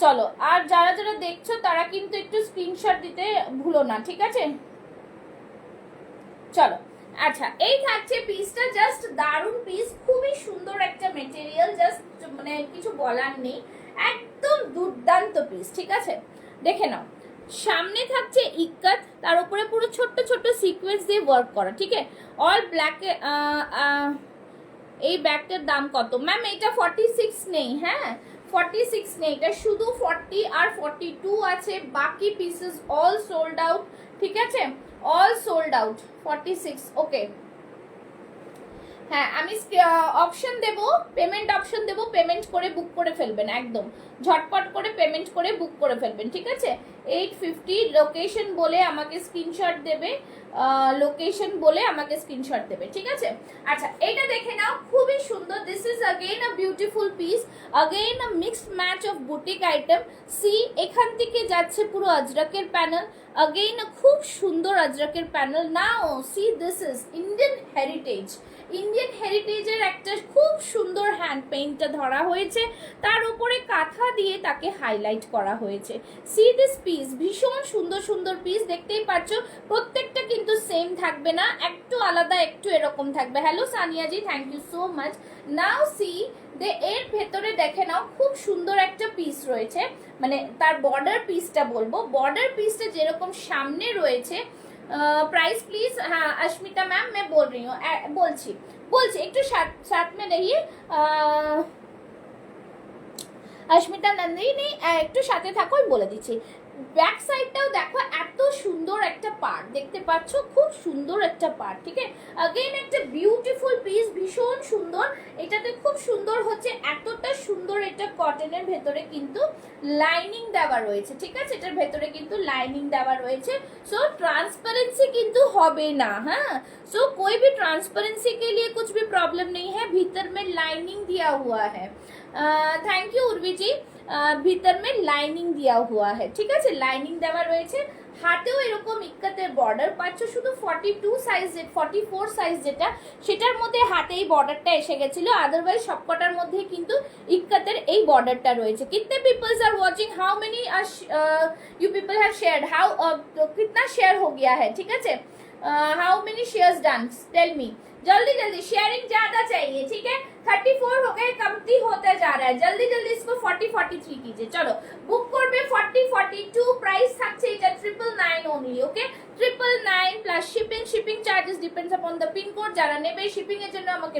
চলো, আর যারা যারা দেখছো তারা কিন্তু একটু স্ক্রিনশট দিতে ভুলো না, ঠিক আছে। চলো, আচ্ছা এই থাকছে পিসটা, জাস্ট দারুণ পিস, খুবই সুন্দর একটা মেটেরিয়াল, জাস্ট মানে কিছু বলার নেই, একদম দুর্দান্ত পিস, ঠিক আছে। দেখে নাও, সামনে থাকছে ইক্কাত, তার উপরে পুরো ছোট্ট ছোট্ট সিকোয়েন্স দিয়ে ওয়ার্ক করা, ঠিক আছে। অল ব্ল্যাকে। এই ব্যাগটার দাম কত ম্যাম? এটা 46 নেই, হ্যাঁ 46 নেই, এটা শুধু 40 আর 42 আছে, বাকি পিসেস অল সোল্ড আউট, ঠিক আছে, অল সোল্ড আউট। 46, ওকে। হ্যাঁ, আমি অপশন দেব, পেমেন্ট অপশন দেব, পেমেন্ট করে বুক করে ফেলবেন, একদম ঝটপট করে পেমেন্ট করে বুক করে ফেলবেন, ঠিক আছে। 850 লোকেশন বলে আমাকে স্ক্রিনশট দেবে, লোকেশন বলে আমাকে স্ক্রিনশট দেবে, ঠিক আছে। আচ্ছা এটা দেখে নাও, খুবই সুন্দর। This is again a beautiful piece, again a mixed match of boutique item. See এখান থেকে যাচ্ছে পুরো আজরাকের প্যানেল, अगेन খুব সুন্দর আজরাকের panel. Now see this is Indian heritage, Indian হেরিটেজের একটা খুব সুন্দর হ্যান্ড পেইন্টটা ধরা হয়েছে, তার উপরে কাঁথা দিয়ে তাকে হাইলাইট করা হয়েছে। সি দিস পিস, ভীষণ সুন্দর সুন্দর পিস, দেখতেই পাচ্ছ। প্রত্যেকটা কিন্তু সেম থাকবে না, একটু আলাদা, একটু এরকম থাকবে। Hello Saniya ji, thank you so much. Now see the, এর ভেতরে দেখে নাও খুব সুন্দর একটা পিস রয়েছে, মানে তার বর্ডার পিসটা বলবো, বর্ডার পিসটা যেরকম সামনে রয়েছে। प्राइस प्लीज, हाँ अश्मिता मैम मैं बोल रही हूँ, बोलছি একটু साथ में रहिए। অস্মিতা নন্দিনী একটু সাথে থাকো, আমি বলে দিচ্ছি। ব্যাক সাইডটাও দেখো, এত সুন্দর একটা পার্ট দেখতে পাচ্ছ, খুব সুন্দর একটা পার্ট, ঠিক আছে। अगेन একটা বিউটিফুল পিস, ভীষণ সুন্দর। এটাতে খুব সুন্দর হচ্ছে, এতটা সুন্দর, এটা কটনের ভেতরে কিন্তু লাইনিং দেওয়া রয়েছে, ঠিক আছে। এটার ভেতরে কিন্তু লাইনিং দেওয়া রয়েছে, सो ट्रांसपेरेंसी किंतु होबे ना, हाँ। सो कोई भी ट्रांसपेरेंसी के लिए कुछ भी प्रॉब्लम नहीं है, भीतर में लाइनिंग दिया हुआ है। थैंक यू उर्वी जी, भीतर में लाइनिंग दिया हुआ है, ठीक है। लाइनिंग देवा রয়েছে, হাতেও এরকম ইক্কাতের বর্ডার পাচ্ছ। শুধু 42 সাইজ, 44 সাইজ যেটা, সেটার মধ্যে হাতে এই বর্ডারটা এসে গেছিল, আদারওয়াইজ সবকটার মধ্যে কিন্তু ইক্কাতের এই বর্ডারটা রয়েছে। कितने peoples are watching, how many you people have shared, how कितना शेयर हो गया है, ठीक है। How many shares done, tell me, जल्दी जल्दी शेयरिंग ज्यादा चाहिए, ठीक है। 34 हो गए, कमती होता जा रहा है, जल्दी जल्दी इसको 40 43 कीजिए। चलो बुक করবে 40 42, প্রাইস থাকছে এটা 999 only, okay. 999 plus shipping charges depends upon the pin code. যারা নেবে শিপিং এর জন্য আমাকে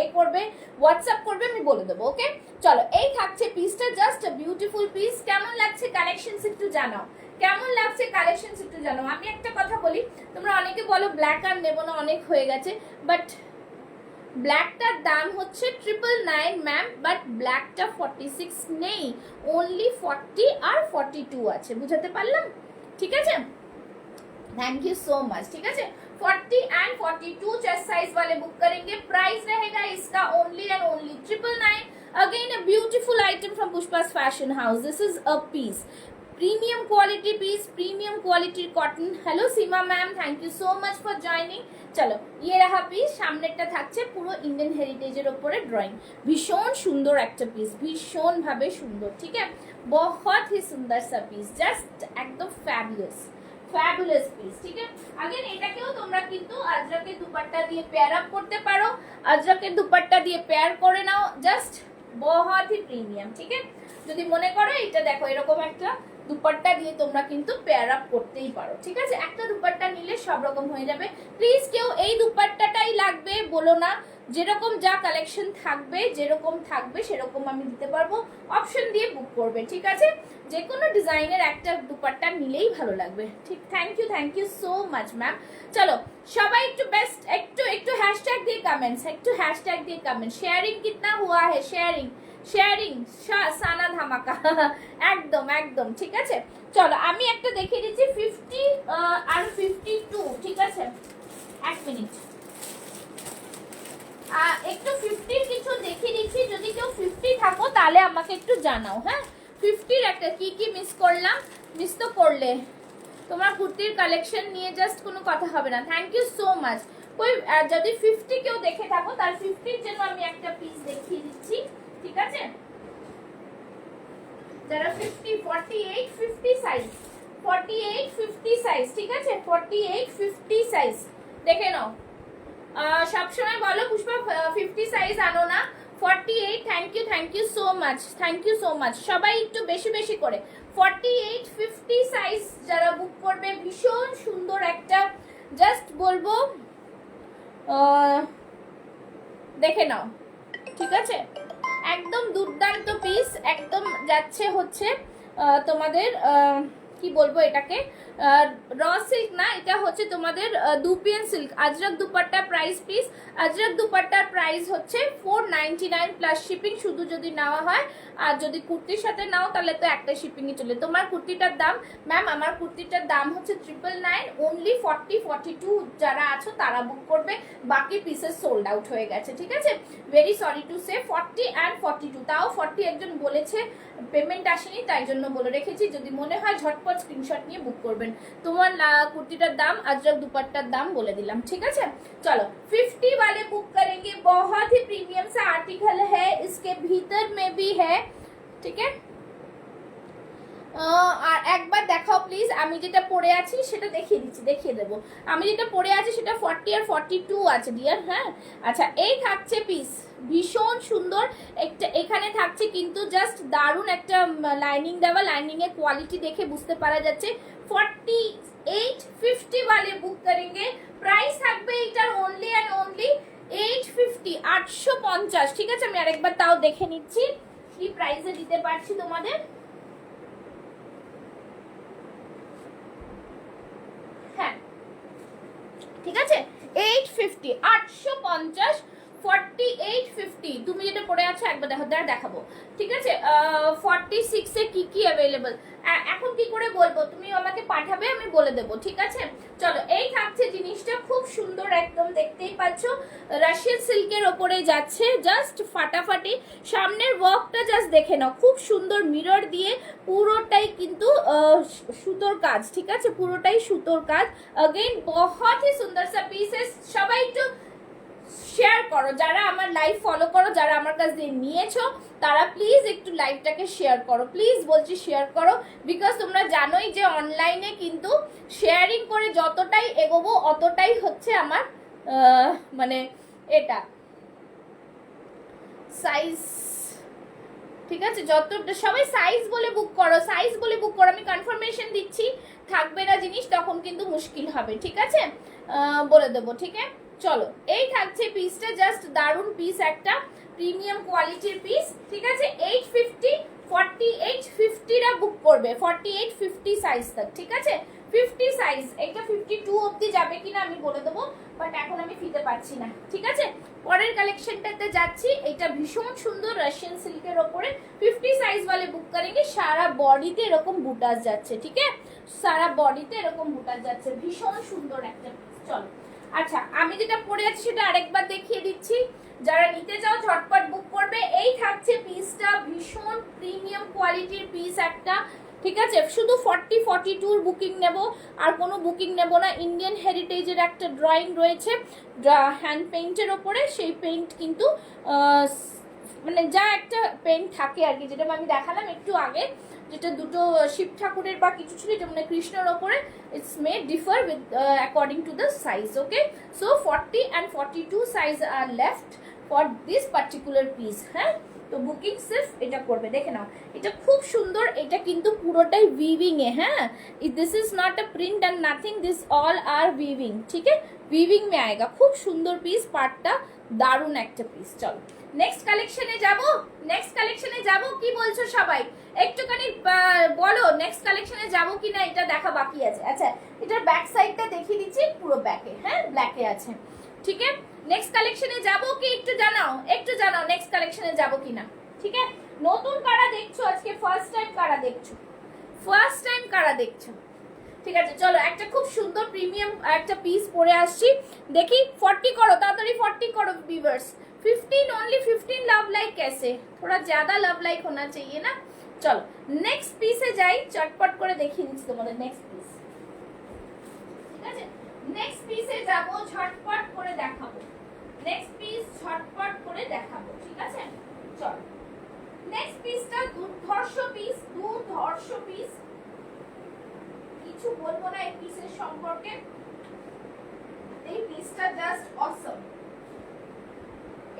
এ করবে, হোয়াটসঅ্যাপ করবে, আমি বলে দেবো, ওকে। চলো এই থাকছে পিসটা, জাস্ট আ বিউটিফুল পিস। কেমন লাগছে কালেকশনস একটু জানাও, কেমন লাগছে কালেকশনস একটু জানাও। আমি একটা কথা বলি, তোমরা অনেকে বলো ব্ল্যাক আর নেবো না, অনেক হয়ে গেছে, বাট ব্ল্যাকটার দাম হচ্ছে 999 ম্যাম, বাট ব্ল্যাকটা 46 নেই, ओनली 40 আর 42 আছে, বুঝাতে পারলাম, ঠিক আছে। थैंक यू सो मच, ठीक है। 40 एंड 42 चेस्ट साइज वाले बुक करेंगे, प्राइस रहेगा इसका only and only 999। Again a beautiful item from Pushpa's fashion house, this is a piece, premium quality piece, premium quality cotton. Hello Seema ma'am, thank you so much for joining. চলো ये रहा piece, সামনেরটা থাকছে পুরো Indian হেরিটেজের উপরে drawing, ভীষণ সুন্দর একটা piece, ভীষণ ভাবে সুন্দর, ঠিক আছে। बहुत ही सुंदर सा পিস, জাস্ট একদম ফ্যাবুলাস ফ্যাবুলাস পিস, ঠিক আছে। अगेन এটাকেও তোমরা কিন্তু আজরাকের দুপাট্টা দিয়ে পেয়ার আপ করতে পারো, আজরাকের দুপাট্টা দিয়ে পেয়ার করে নাও, জাস্ট बहुत ही প্রিমিয়াম, ঠিক আছে। যদি মনে করো এটা দেখো এরকম একটা দুপাট্টা দিয়ে তোমরা কিন্তু পেয়ার আপ করতেই পারো, ঠিক আছে। একটা দুপাট্টা নিলে সব রকম হয়ে যাবে। প্লিজ কেউ এই দুপাট্টাটাই লাগবে বলো না, যেরকম যা কালেকশন থাকবে, যেরকম থাকবে সেরকম আমি দিতে পারবো, অপশন দিয়ে বুক করবে, ঠিক আছে। যে কোনো ডিজাইনের একটা দুপাট্টা নিলেই ভালো লাগবে, ঠিক। Thank you so much ma'am. চলো সবাই একটু বেস্ট, একটু হ্যাশট্যাগ দিয়ে কমেন্টস, একটু হ্যাশট্যাগ দিয়ে কমেন্ট, শেয়ারিং कितना हुआ है, শেয়ারিং সানা ধামাকা, একদম একদম, ঠিক আছে। চলো আমি একটা দেখিয়ে দিচ্ছি 50 আর 52, ঠিক আছে। এক মিনিট, একটু 50 কিছু দেখিয়ে দিচ্ছি, যদি কেউ 50 থাকো তাহলে আমাকে একটু জানাও, হ্যাঁ। 50 একটা কি কি মিস করলাম, মিস তো করলে তোমার কুর্তির কালেকশন নিয়ে জাস্ট কোনো কথা হবে না। Thank you so much. কই যদি 50 কেউ দেখে থাকো তার 50 এর জন্য আমি একটা পিস দেখিয়ে দিচ্ছি, ঠিক আছে। যারা 50 48 50 সাইজ, 48 50 সাইজ, ঠিক আছে। 48 50 সাইজ দেখে নাও। সব সময় বলো পুষ্পা 50 সাইজ আনো না, 48। থ্যাংক ইউ সো মাচ, সবাই একটু বেশি বেশি করে 48 50 সাইজ যারা বুক করবে, ভীষণ সুন্দর একটা, জাস্ট বলবো দেখে নাও, ঠিক আছে। একদম দুর্দান্ত পিস, একদম যাচ্ছে হচ্ছে তোমাদের কি বলবো এটাকে, র সিল্ক না, এটা হচ্ছে তোমাদের dupion silk Ajrak dupatta price please. Ajrak দুপাট্টার প্রাইস হচ্ছে 499 প্লাস শিপিং, শুধু যদি নেওয়া হয়। আর যদি কুর্তির সাথে নাও তাহলে তো একটা শিপিংই চলে। তোমার কুর্তিটার দাম ম্যাম, আমার কুর্তিটার দাম হচ্ছে 999, অনলি 40-42 যারা আছো তারা বুক করবে, বাকি পিসেস সোল্ড আউট হয়ে গেছে, ঠিক আছে। Very sorry to say 40 and 42, তাও 40 একজন বলেছে পেমেন্ট আসেনি, তাই জন্য বলে রেখেছি, যদি মনে হয় ঝটপট স্ক্রিনশট নিয়ে বুক করবেন। তোমার কুর্তিটার দাম, আজরাক দুপাট্টার দাম বলে দিলাম, ঠিক আছে। চলো 50 वाले बुक करेंगे, बहुत ही प्रीमियम सा आर्टिकल है, इसके भीतर में भी है, ठीक है। আর একবার দেখাও প্লিজ, আমি যেটা পরে আছি সেটা দেখিয়ে দিচ্ছি, দেখিয়ে দেবো। আমি যেটা পরে আছি সেটা 40 আর 42 আছে ডিয়ার, হ্যাঁ। আচ্ছা, এই থাকছে পিস, ভীষণ সুন্দর একটা, এখানে থাকছে কিন্তু জাস্ট দারুণ একটা লাইনিং দেওয়া, লাইনিং এর কোয়ালিটি দেখে বুঝতে পারা যাচ্ছে। 48-50 वाले বুক করেंगे, প্রাইস থাকবে এটার অনলি অ্যান্ড অনলি 850, 850, ঠিক আছে। আমি আরেকবার তাও দেখে নিচ্ছি কি প্রাইসে দিতে পারছি তোমাদের। হ্যাঁ, ঠিক আছে, 850, 850, 4850। তুমি যেটা পরে আছো একবার দেখো, দেখাবো, ঠিক আছে। 46 এ কি কি অ্যাভেলেবল, এখন কি করে বলবো, তুমি আমাকে পাঠাবে, আমি বলে দেবো, ঠিক আছে। চলো, এই থাকছে জিনিসটা, খুব সুন্দর একদম, দেখতেই পাচ্ছ রাশিয়ান সিল্কের ওপরে যাচ্ছে, জাস্ট ফাটাফাটি। সামনের ওয়ার্কটা জাস্ট দেখে নাও, খুব সুন্দর মিরর দিয়ে, পুরোটাই কিন্তু সুতোর কাজ, ঠিক আছে, পুরোটাই সুতোর কাজ। अगेन बहुत ही सुंदर सा पीस है, সবাই একটু শেয়ার করো, যারা আমার লাইভ ফলো করো, যারা আমার কাছ দিয়ে নিয়েছো তারা প্লিজ একটু লাইভটাকে শেয়ার করো, প্লিজ বলছি শেয়ার করো, বিকজ তোমরা জানোই যে অনলাইনে কিন্তু শেয়ারিং করে যতটাই এগোবো অতটাই হচ্ছে আমার মানে এটা সাইজ, ঠিক আছে। যত সবাই সাইজ বলে বুক করো, সাইজ বলে বুক করো, আমি কনফার্মেশন দিচ্ছি, থাকবে না জিনিস তখন কিন্তু মুশকিল হবে, ঠিক আছে, বলে দেবো, ঠিক আছে। চলো, এই থাকছে পিসটা, জাস্ট দারুণ পিস, একটা প্রিমিয়াম কোয়ালিটির পিস, ঠিক আছে। 850, 48-50রা বুক করবে, 48-50 সাইজ তক, ঠিক আছে। 50 সাইজ, এটা 52 অবধি যাবে কিনা আমি বলে দেবো, বাট এখন আমি ফিতে পাচ্ছি না, ঠিক আছে। পরের কালেকশনটাতে যাচ্ছি, এটা ভীষণ সুন্দর রাশিয়ান সিল্কের ওপরে 50 সাইজ वाले বুক করেंगे, সারা বডিতে এরকম বুটাস যাচ্ছে, ঠিক আছে, সারা বডিতে এরকম বুটাস যাচ্ছে, ভীষণ সুন্দর একটা। চলো, আচ্ছা, আমি যেটা পরে আছি সেটা আরেকবার দেখিয়ে দিচ্ছি, যারা নিতে চাও ঝটপট বুক করবে। এই থাকছে পিসটা, ভীষণ প্রিমিয়াম কোয়ালিটির পিস একটা, ঠিক আছে। শুধু 40-42 বুকিং নেব, আর কোনো বুকিং নেব না। ইন্ডিয়ান হেরিটেজের একটা ড্রয়িং রয়েছে হ্যান্ড পেইন্টের ওপরে, সেই পেইন্ট কিন্তু মানে যা একটা পেইন্ট থাকে আর কি, যেটা আমি দেখালাম একটু আগে, যেটা দুটো শিব ঠাকুরের বা কিছু ছিল, এটা মানে কৃষ্ণের ওপরে, it's may differ with according to the size, okay. So 40 and 42 size are left for this particular piece, হ্যাঁ। তো বুকিং সির্ফ এটা করবে, দেখে নাও, এটা খুব সুন্দর, এটা কিন্তু পুরোটাই উইভিং এ, হ্যাঁ, this is not a print and nothing, this all are weaving, ঠিক আছে, উইভিং মে আয়েগা, খুব সুন্দর পিস, পার্টটা দারুণ একটা পিস। চলো নেক্সট কালেকশনে যাব, নেক্সট কালেকশনে যাব, কি বলছো সবাই একটুখানি বলো, নেক্সট কালেকশনে যাব কিনা, এটা দেখা বাকি আছে। আচ্ছা, এটার ব্যাক সাইডটা দেখিয়ে দিচ্ছি, পুরো ব্যাকে, হ্যাঁ, ব্ল্যাকে আছে, ঠিক আছে। নেক্সট কালেকশনে যাব কি একটু জানাও, একটু জানাও নেক্সট কালেকশনে যাব কিনা, ঠিক আছে। নতুন কারা দেখছো আজকে, ফার্স্ট টাইম কারা দেখছো, ফার্স্ট টাইম কারা দেখছো, ঠিক আছে। চলো, একটা খুব সুন্দর প্রিমিয়াম একটা পিস পরে আসছি, দেখি 40 করো, তাড়াতাড়ি 40 করো ভিউয়ার্স। 15 ओनली 15 लव लाइक कैसे, थोड़ा ज्यादा लव लाइक होना चाहिए ना। चलो नेक्स्ट পিসে যাই, চটপট করে দেখিয়ে দিচ্ছি তোমাদের নেক্সট পিস, ঠিক আছে। নেক্সট পিসে যাব, ঝটপট করে দেখাবো, নেক্সট পিস ঝটপট করে দেখাবো, ঠিক আছে। চলো, নেক্সট পিসটা দুর্ধর্ষ পিস, দুর্ধর্ষ পিস, কিছু বলবো না এই পিসের সম্পর্কে, এই পিসটা জাস্ট অসম,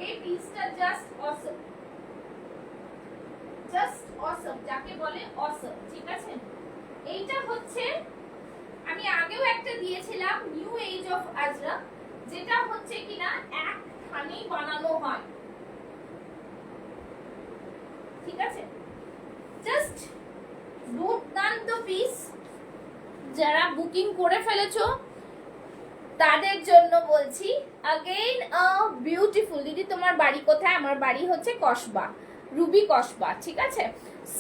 এই পিসটা জাস্ট অসম, জাস্ট অসম, যাকে বলে অসম, ঠিক আছে। এইটা হচ্ছে, আমি আগেও একটা দিয়েছিলাম নিউ এজ অফ আজরা, যেটা হচ্ছে কিনা একখানেই বানানো হয়, ঠিক আছে। জাস্ট দুর্দান্ত পিস, যারা বুকিং করে ফেলেছো তাদের জন্য বলছি, अगेन বিউটিফুল। দিদি তোমার বাড়ি কোথায়? আমার বাড়ি হচ্ছে কসবা, রুবি কসবা, ঠিক আছে।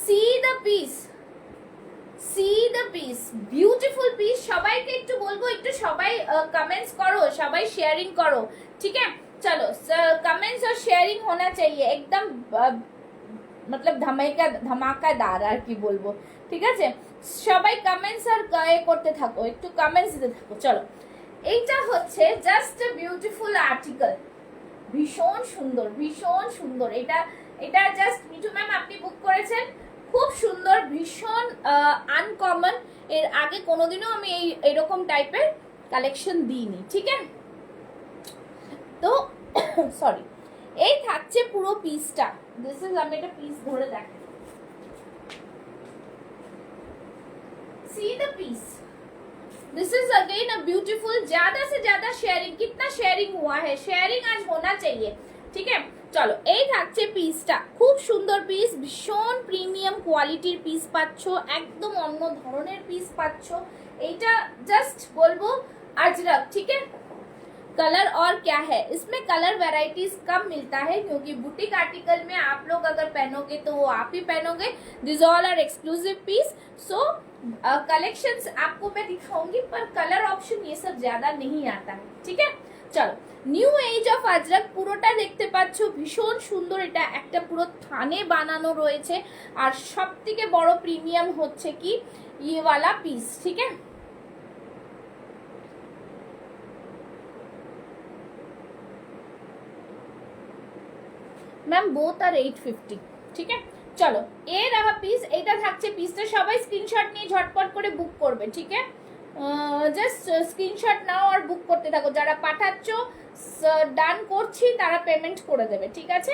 C the piece, see the piece, beautiful piece. সবাইকে একটু বলবো, একটু সবাই कमेंट्स करो, সবাই শেয়ারিং করো, ठीक है। चलो कमेंट्स और शेयरिंग होना चाहिए एकदम, मतलब धमाकादार আর কি বলবো, ঠিক আছে। সবাই কমেন্টস আর করতে থাকো, একটু কমেন্টস দিতে থাকো। চলো, এইটা হচ্ছে জাস্ট এ বিউটিফুল আর্টিকেল, ভীষণ সুন্দর, ভীষণ সুন্দর। এটা এটা জাস্ট মিঠু ম্যাম আপনি বুক করেছেন, খুব সুন্দর, ভীষণ আনকমন। এর আগে কোনোদিনও আমি এরকম টাইপের কালেকশন দিইনি, ঠিক আছে। তো সরি, এই থাকছে পুরো পিসটা। দিস ইজ, আমি এটা পিস ধরে দেখাই, C the piece. This is again a beautiful. ज्यादा से ज्यादा शेयरिंग, कितना शेयरिंग हुआ है, शेयरिंग आज होना चाहिए, ठीक है। চলো, এই থাকছে পিসটা, খুব সুন্দর পিস, ভীষণ প্রিমিয়াম কোয়ালিটির পিস পাচ্ছ, একদম অন্য ধরনের পিস পাচ্ছ। এইটা জাস্ট বলবো আজরাক, ठीक है। कलर और क्या है, इसमें कलर वैरायटीज कम मिलता है क्योंकि बुटीक आर्टिकल में आप लोग अगर पहनोगे तो वो आप ही पहनोगे। This all are exclusive piece, so collections आपको मैं दिखाऊंगी पर कलर ऑप्शन ये सब ज्यादा नहीं आता है, ठीक है। চলো, নিউ এজ অফ আজরাক পুরোটা দেখতে পাচ্ছ, ভীষণ সুন্দর। এটা একটা পুরো থানে বানানো রয়েছে, আর সব থেকে বড় প্রিমিয়াম হচ্ছে কি ये वाला পিস, ঠিক है। ম্যাম বোথ আর 850, ঠিক আছে। চলো, এ রাহা পিস, এটা থাকছে পিসটা। সবাই স্ক্রিনশট নিয়ে ঝটপট করে বুক করবে, ঠিক আছে। জাস্ট স্ক্রিনশট নাও আর বুক করতে থাকো। যারা পাঠাচ্ছ ডান করছি, তারা পেমেন্ট করে দেবে, ঠিক আছে।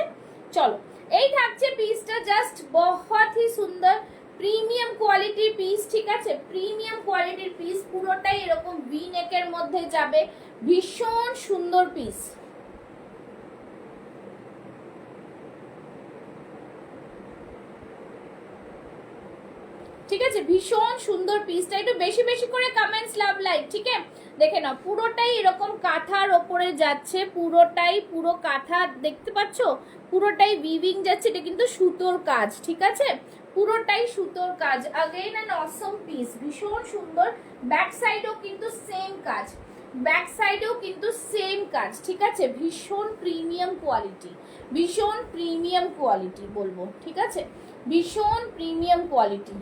চলো, এই থাকছে পিসটা, জাস্ট বহুত হি সুন্দর প্রিমিয়াম কোয়ালিটির পিস, ঠিক আছে। প্রিমিয়াম কোয়ালিটির পিস, পুরোটাই এরকম ভি নেকের মধ্যে যাবে, ভীষণ সুন্দর পিস, ঠিক আছে। ভীষণ সুন্দর পিসটা, একটু বেশি বেশি করে কমেন্টস, লাভ, লাইক, ঠিক আছে। দেখে নাও, পুরোটাই এরকম কাঁথার ওপরে যাচ্ছে, পুরোটাই পুরো কাঁথা দেখতে পাচ্ছ, পুরোটাই উইভিং যাচ্ছে। এটা কিন্তু সুতোর কাজ, ঠিক আছে, পুরোটাই সুতোর কাজ। अगेन एन ऑसम পিস, ভীষণ সুন্দর। ব্যাক সাইডেও কিন্তু সেম কাজ, ব্যাক সাইডেও কিন্তু সেম কাজ, ঠিক আছে। ভীষণ প্রিমিয়াম কোয়ালিটি, ভীষণ প্রিমিয়াম কোয়ালিটি বলবো, ঠিক আছে, ভীষণ প্রিমিয়াম কোয়ালিটি।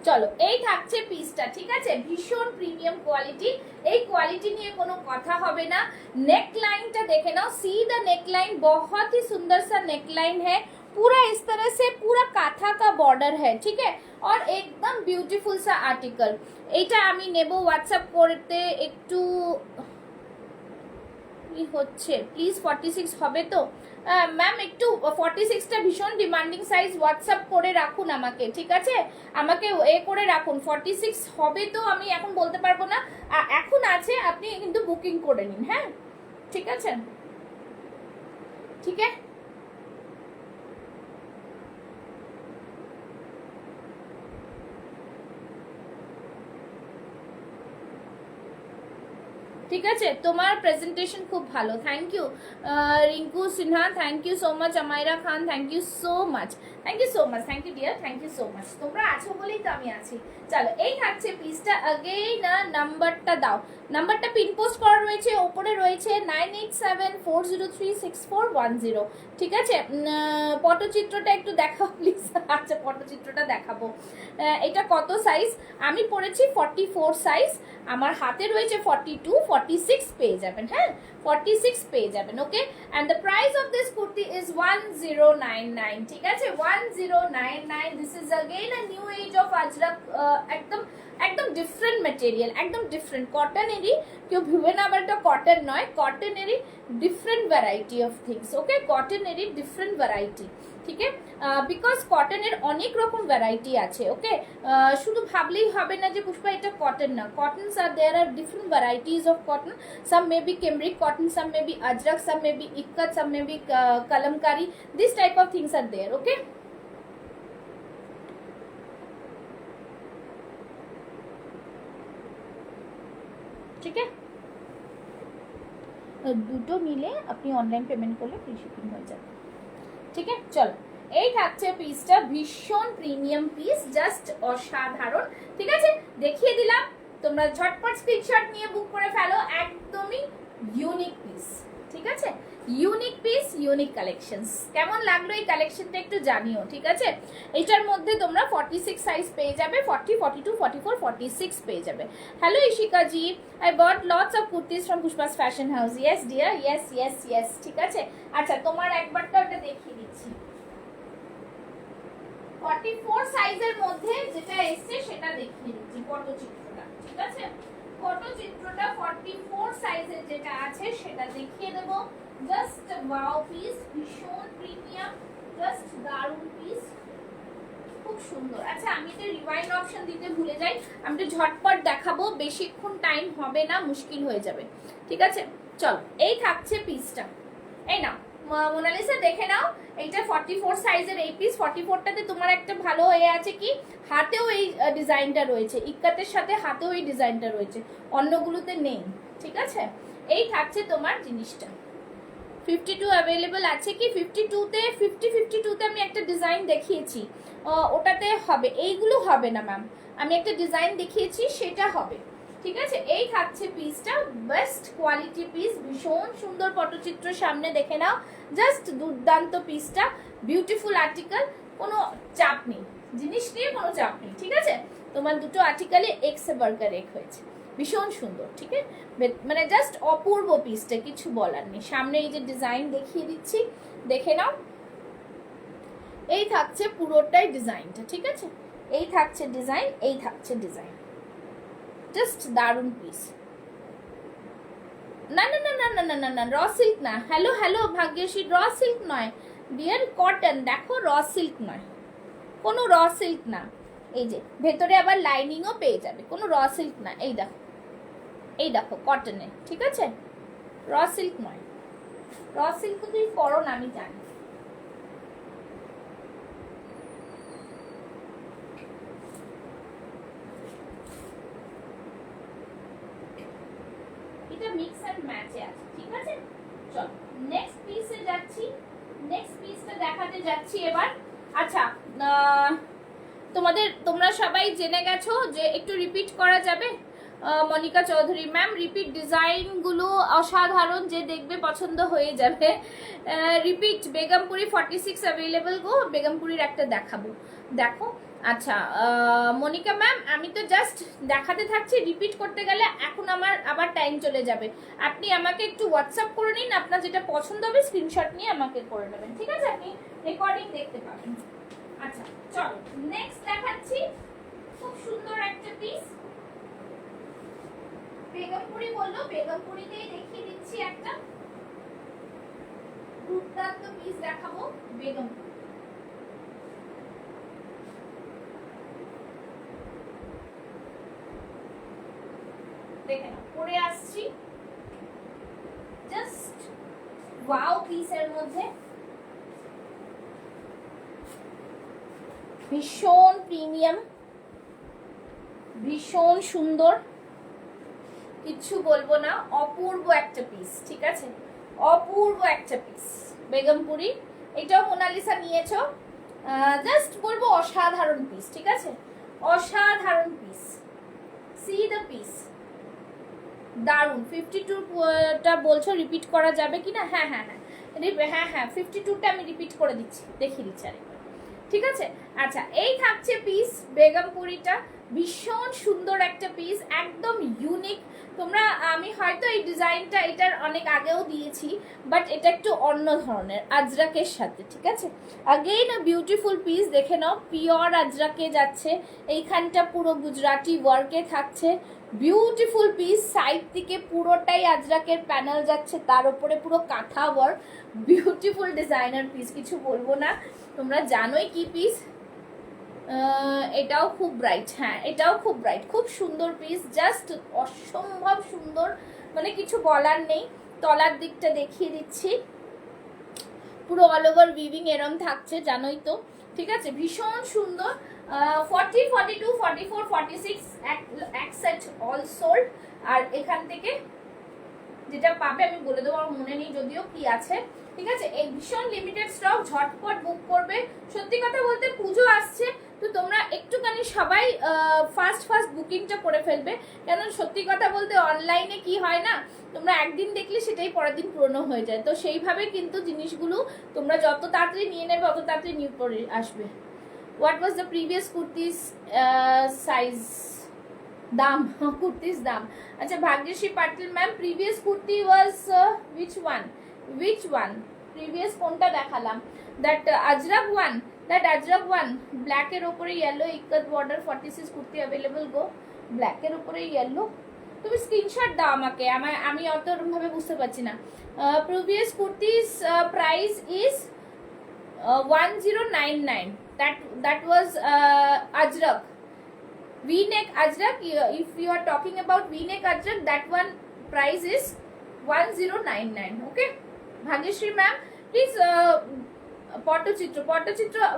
চলো, এই থাকছে পিসটা, ঠিক আছে, ভীষণ প্রিমিয়াম কোয়ালিটি। এই কোয়ালিটি নিয়ে কোনো কথা হবে না। नेक लाइनটা দেখে নাও, सी द नेक लाइन, बहुत ही सुंदर सा नेक लाइन है, पूरा इस तरह से पूरा काथा का बॉर्डर है, ठीक है, और एकदम ब्यूटीफुल सा आर्टिकल। এটা আমি নেব হোয়াটসঅ্যাপ করতে, একটু কি হচ্ছে প্লিজ 46 হবে তো ম্যাম, একটু 46টা ভীষণ ডিমান্ডিং সাইজ, হোয়াটসঅ্যাপ করে রাখুন আমাকে, ঠিক আছে, আমাকে এ করে রাখুন। 46 হবে তো আমি এখন বলতে পারবো না, এখন আছে, আপনি কিন্তু বুকিং করে নিন, হ্যাঁ, ঠিক আছে, ঠিক আছে। ঠিক আছে, তোমার প্রেজেন্টেশন খুব ভালো, thank you. Rinku Sinha, thank you so much. Amaira Khan, thank you so much, thank you so much, thank you dear, thank you so much. তোমরা আছো বলেই তো আমি আছি। চলো, এই থাকছে পিসটা। अगेन নাম্বারটা দাও, নাম্বারটা পিন পোস্ট করা রয়েছে, ওপরে রয়েছে 9874036410, ঠিক আছে। পটচিত্রটা একটু দেখাও প্লিজ। আচ্ছা, পটচিত্রটা দেখাবো। এটা কত সাইজ? আমি পড়েছি 44 সাইজ, আমার হাতে রয়েছে 42, 46 পেয়ে যাবেন, হ্যাঁ, 46 পেয়ে যাবেন, okay. And the price of this kurti is 1099, ঠিক আছে, 1099। This is again a new age of Ajrak, একদম একদম ডিফারেন্ট ম্যাটেরিয়াল, একদম ডিফারেন্ট কটনেরই, কেউ ভেবে না আবার এটা কটন নয়, কটনেরই different variety of things, okay, কটনেরই ডিফারেন্ট ভ্যারাইটি, ঠিক আছে, বিকজ কটনের অনেক রকম ভ্যারাইটি আছে, ওকে, শুধু ভাবলেই হবে না যে পুষ্পা এটা কটন না, কটনস আর there are different varieties of cotton, some may be cambric cotton, some may be ajrak, some may be ikkat, some may be kalamkari, this type of things are there, okay. ঠিক আছে, দুটো মিলে আপনি online payment করলে free shipping হয়ে যাবে, ঠিক আছে। চলো, এই থাকছে পিসটা, ভীষণ প্রিমিয়াম পিস, জাস্ট অসাধারণ, ঠিক আছে, দেখিয়ে দিলাম, তোমরা ঝটপট স্ক্রিনশট নিয়ে বুক করে ফেলো, একদমই ইউনিক পিস, ঠিক আছে, ইউনিক পিস, ইউনিক কালেকশনস। কেমন লাগলো এই কালেকশনটা একটু জানিও, ঠিক আছে। এটার মধ্যে তোমরা 46 সাইজ পেয়ে যাবে, 40, 42, 44, 46 পেয়ে যাবে। Hello Ishika ji, I bought lots of kurtis from Pushpa's fashion house. Yes dear, yes yes yes, ঠিক আছে। আচ্ছা, তোমার একবারটা ওটা দেখিয়ে দিচ্ছি। 44 সাইজের মধ্যে যেটা এসছে সেটা দেখিয়ে দিচ্ছি, পটচিত্রটা, ঠিক আছে, পটচিত্রটা 44 সাইজের যেটা আছে সেটা দেখিয়ে দেব। জাস্ট ওয়াও পিস, ভীষণ প্রিমিয়াম, জাস্ট দারুণ পিস, খুব সুন্দর। আচ্ছা, আমি তো রিওয়াইন্ড অপশন দিতে ভুলে যাই, আমি তো ঝটপট দেখাবো, বেশিক্ষণ টাইম হবে না, মুশকিল হয়ে যাবে, ঠিক আছে। চলো, এই থাকছে পিসটা, এই নাও মোনালিসা দেখে নাও, এইটা 44 সাইজের এই পিস। 44টাতে তোমার একটা ভালো হয়ে আছে কি, হাতেও এই ডিজাইনটা রয়েছে, ইক্কাতের সাথে হাতেও এই ডিজাইনটা রয়েছে, অন্যগুলোতে নেই, ঠিক আছে। এই থাকছে তোমার জিনিসটা। 52 অ্যাভেলেবল আছে কি, 52তে 52তে আমি একটা ডিজাইন দেখিয়েছি, ওটাতে হবে, এইগুলো হবে না ম্যাম, আমি একটা ডিজাইন দেখিয়েছি সেটা হবে, ঠিক আছে। এই থাকছে পিসটা, বেস্ট কোয়ালিটি পিস, ভীষণ সুন্দর পটচিত্র, সামনে দেখে নাও, জাস্ট দুর্দান্ত পিসটা, বিউটিফুল আর্টিকেল, কোনো চাপ নেই, জিনিস নিয়ে কোনো চাপ নেই, ঠিক আছে। তোমার দুটো আর্টিকেলে এক্স বার্গার এক হয়েছে, ভীষণ সুন্দর, ঠিক আছে, মানে জাস্ট অপূর্ব পিসটা, কিছু বলার নেই। সামনে এই যে ডিজাইন দেখিয়ে দিচ্ছি, দেখে নাও, এই থাকছে পুরোটাই ডিজাইনটা, ঠিক আছে, এই থাকছে ডিজাইন, এই থাকছে ডিজাইন, জাস্ট দারুণ পিস। না না না না না না না না, র সিল্ক না, hello hello Bhagyashree, raw silk নয় ডিয়ার, কটন, দেখো র সিল্ক নয়, কোনো র সিল্ক না, এই যে ভেতরে আবার লাইনিংও পেয়ে যাবে, কোনো র সিল্ক না, এই দেখো, এই দেখো কটনে, ঠিক আছে, র সিল্ক নয়, র সিল্ক তুই পরো না, আমি জানি। এটা মিক্স এন্ড ম্যাচে আছে, ঠিক আছে। চল নেক্সট পিসে যাচ্ছি, নেক্সট পিসটা দেখাতে যাচ্ছি এবার। আচ্ছা, তোমরা সবাই জেনে গেছো যে একটু রিপিট করা যাবে। মনিকা চৌধুরী ম্যাম, রিপিট ডিজাইনগুলো অসাধারণ, যে দেখবে পছন্দ হয়ে যাবে। রিপিট বেগমপুরি 46 অ্যাভেলেবল গো, বেগমপুরির একটা দেখাবো, দেখো। আচ্ছা মনিকা ম্যাম, আমি তো জাস্ট দেখাতে থাকছি, রিপিট করতে গেলে এখন আমার আবার টাইম চলে যাবে। আপনি আমাকে একটু হোয়াটসঅ্যাপ করে নিন, আপনার যেটা পছন্দ হবে স্ক্রিনশট নিয়ে আমাকে করে নেবেন, ঠিক আছে, আপনি রেকর্ডিং দেখতে পাবেন। আচ্ছা চলো নেক্সট দেখাচ্ছি, খুব সুন্দর একটা পিস, বেগমপুরি বললো, বেগমপুরিতেই দেখিয়ে দিচ্ছি একটা দুর্দান্ত পিস দেখাবো, বেগমপুরি। দেখে নাও, পরে আসছি, জাস্ট ওয়াও পিসের মধ্যে, ভীষণ প্রিমিয়াম, ভীষণ সুন্দর, কিচ্ছু বলবো না, অপূর্ব একটা পিস, ঠিক আছে, অপূর্ব একটা পিস, বেগমপুরি। এটাও মোনালিসা নিয়েছো, জাস্ট বলবো অসাধারণ পিস, ঠিক আছে, অসাধারণ পিস, সি দ্য পিস, দারুন। 52টা বলছো রিপিট করা যাবে কিনা, হ্যাঁ হ্যাঁ হ্যাঁ হ্যাঁ হ্যাঁ 52টা আমি রিপিট করে দিচ্ছি, দেখিয়ে দিচ্ছি আরেকবার, ঠিক আছে। আচ্ছা, এই থাকছে পিস বেগমপুরিটা, ভীষণ সুন্দর একটা পিস, একদম ইউনিক, তোমরা, আমি হয়তো এই ডিজাইনটা এটার অনেক আগেও দিয়েছি, বাট এটা একটু অন্য ধরনের আজরাকের সাথে, ঠিক আছে। আগেইন বিউটিফুল পিস, দেখে নাও, পিওর আজরাকে যাচ্ছে, এইখানটা পুরো গুজরাটি ওয়ার্কে থাকছে, বিউটিফুল পিস, সাইড থেকে পুরোটাই আজরাকের প্যানেল যাচ্ছে, তার উপরে পুরো কাঁথা ওয়ার্ক, বিউটিফুল ডিজাইনার পিস, কিছু বলবো না, তোমরা জানোই কি পিস। এটাও খুব ব্রাইট, হ্যাঁ এটাও খুব ব্রাইট, খুব সুন্দর পিস, জাস্ট অসম্ভব সুন্দর, মানে কিছু বলার নেই। তলার দিকটা দেখিয়ে দিচ্ছি, পুরো অল ওভার উইভিং এরম থাকছে, জানোই তো, ঠিক আছে, ভীষণ সুন্দর। 40, 42, 44, 46 এক সেট অল সোল্ড। আর এখান থেকে যেটা পাবে আমি বলে দেবো, আমার মনে নেই যদিও কি আছে, ঠিক আছে। এই ভীষণ লিমিটেড স্টক, ঝটপট বুক করবে। সত্যি কথা বলতে পুজো আসছে, তো তোমরা একটুখানি সবাই ফার্স্ট বুকিংটা করে ফেলবে, কেন সত্যি কথা বলতে অনলাইনে কি হয় না, তোমরা একদিন দেখলে সেটাই পরের দিন পুরনো হয়ে যায়, তো সেইভাবে কিন্তু জিনিসগুলো তোমরা যত তাড়াতাড়ি নিয়ে নেবে অত তাড়াতাড়ি নিউ পরে আসবে। What was the previous kurtis size, দাম, কুর্তিস দাম, আচ্ছা Bhagyashree Patil ma'am, previous kurti was which one previous কোনটা দেখালাম, দ্যাট আজরাক ওয়ান, ব্ল্যাক এর উপরে yellow ikat border 46 kurti available গো, ব্ল্যাক এর উপরে ইয়েলো, তুমি স্ক্রিনশট দাও আমাকে, আমি অত ভাবে বুঝতে পারছি না। Previous kurtis price is 1099, that was ajrak, v-neck ajrak. If you are talking about v-neck ajrak, that one price is 1099. Okay, Bhagyashri ma'am, please Pottochitra,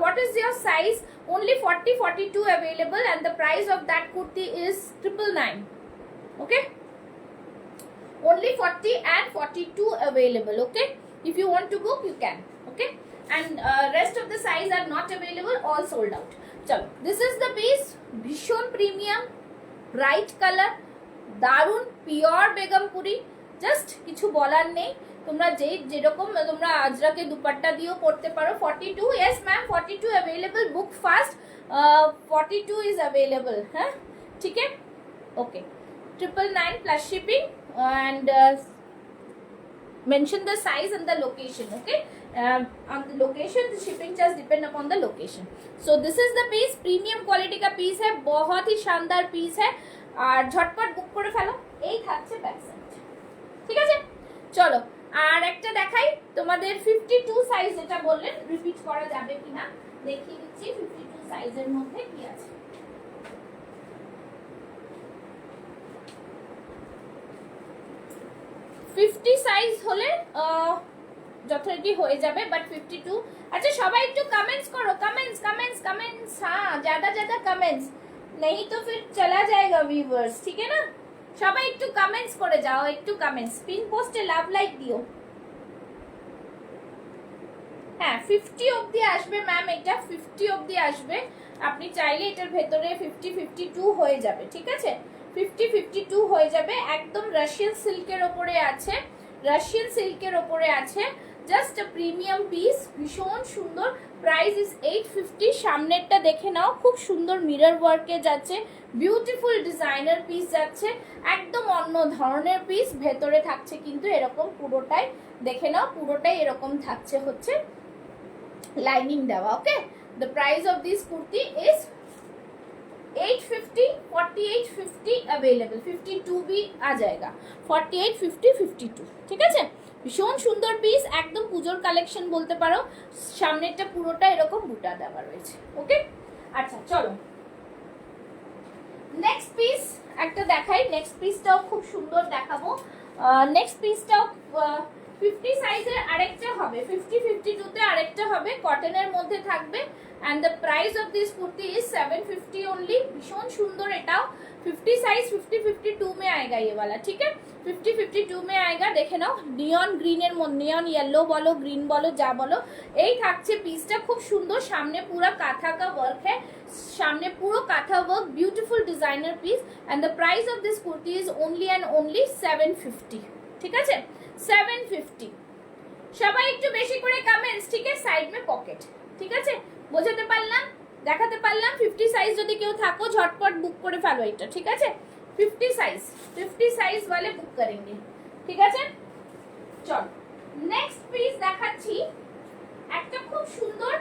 what is your size? Only 40, 42 available, and the price of that kurti is 999. Okay, only 40 and 42 available. Okay, if you want to book you can. Okay, and rest of the size are not available, all sold out. চলো, this is the piece, ভীষণ premium, bright colour, দারুন, pure Begumpuri, just কিছু বলার নেই। তোমরা যেরকম তোমরা আজরাকে দুপাট্টা দিয়েও পড়তে পারো। 42, yes ma'am, 42 available, book fast, 42 is available, হ্যাঁ ঠিক আছে, ওকে, 999 plus shipping, and mention the size and the location. Okay, on the location the shipping charge depend upon the location. So this is the piece, premium quality का piece है, बहुत ही शानदार piece है, আর ঝটপট বুক করে ফেলো। এই থাকছে ব্যাক সাইড, ঠিক আছে। চলো আর একটা দেখাই তোমাদের, 52 সাইজ যেটা বললেন, রিপিট করা যাবে কিনা দেখিয়ে দিচ্ছি। 52 সাইজের মধ্যে কি আছে, 50 সাইজ হলে যথারীতি হয়ে যাবে, বাট 52। আচ্ছা সবাই একটু কমেন্টস করো, कमेंट्स, हाँ ज्यादा कमेंट्स, नहीं तो फिर चला जाएगा व्यूअर्स, ठीक है ना। সবাই একটু কমেন্টস করে যাও, একটু কমেন্টস, পিন পোস্টে লাভ লাইক দিও। হ্যাঁ 50 অবধি আসবে ম্যাম, এটা 50 অবধি আসবে, আপনি চাইলে এটার ভেতরে 50, 52 হয়ে যাবে, ঠিক আছে, 50, 52 হয়ে যাবে। একদম রাশিয়ান সিল্কের ওপরে আছে, রাশিয়ান সিল্কের ওপরে আছে, জাস্ট প্রিমিয়াম পিস, ভীষণ সুন্দর, প্রাইস ইজ 850। সামনেরটা দেখে নাও, খুব সুন্দর মিরর ওয়ার্কে যাচ্ছে, বিউটিফুল ডিজাইনার পিস যাচ্ছে, একদম অন্য ধরনের পিস, ভেতরে থাকছে কিন্তু এরকম পুরোটাই, দেখে নাও পুরোটাই এরকম থাকছে হচ্ছে লাইনিং দেওয়া। Okay, the price of this kurti is 850, 4850 available, 52 भी आ जाएगा, 48, 50, 52, ঠিক আছে। ভীষণ সুন্দর পিস, একদম পুজোর কালেকশন বলতে পারো, সামনেরটা পুরোটা এরকম বুটা দেওয়া রয়েছে। ওকে, আচ্ছা চলো নেক্সট পিস একটা দেখাই, নেক্সট পিসটাও খুব সুন্দর দেখাবো। নেক্সট পিসটাও 50 সাইজের আরেকটা হবে, 50, 52 তে আরেকটা হবে, কটনের মধ্যে থাকবে, and the price of this kurti is 750 only। ভীষণ সুন্দর এটাও, 50 साइज 50, 52 में आएगा ये वाला, ठीक है, 50, 52 में आएगा। দেখে নাও নিয়ন গ্রিনের মধ্যে, নিয়ন ইয়েলো বলো, গ্রিন বলো, যা বলো, এই থাকছে পিসটা, খুব সুন্দর, সামনে পুরো কাঁথা का वर्क है, সামনে পুরো কাঁথা work, beautiful designer piece, and the price of this kurti is only and only 750, ঠিক আছে, 750। সবাই একটু বেশি করে কমেন্টস, ঠিক আছে, সাইড মে পকেট, ঠিক আছে, বোঝাতে পারলাম, দেখাতে পারলাম। 50 সাইজ যদি কেউ থাকো ঝটপট বুক করে ফেলো এটা, ঠিক আছে, 50 साइज वाले बुक करेंगे, ঠিক আছে। চল নেক্সট পিস দেখাচ্ছি, একটা খুব সুন্দর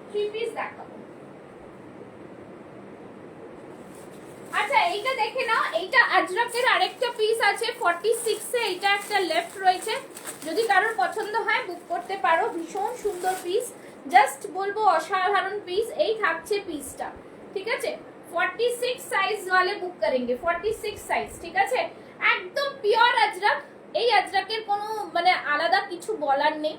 থ্রি পিস দেখাবো। আচ্ছা এইটা দেখে নাও, এইটা আজরাকের আরেকটা পিস আছে 46 এ, এটা একটা লেফট রয়েছে, যদি কারোর পছন্দ হয় বুক করতে পারো। ভীষণ সুন্দর পিস, জাস্ট বলবো অসাধারণ পিস। এই থাকছে পিসটা, ঠিক আছে। 46 সাইজ वाले বুক करेंगे, 46 সাইজ, ঠিক আছে। একদম পিওর আজরাক। এই আজরাকের কোনো মানে আলাদা কিছু বলার নেই।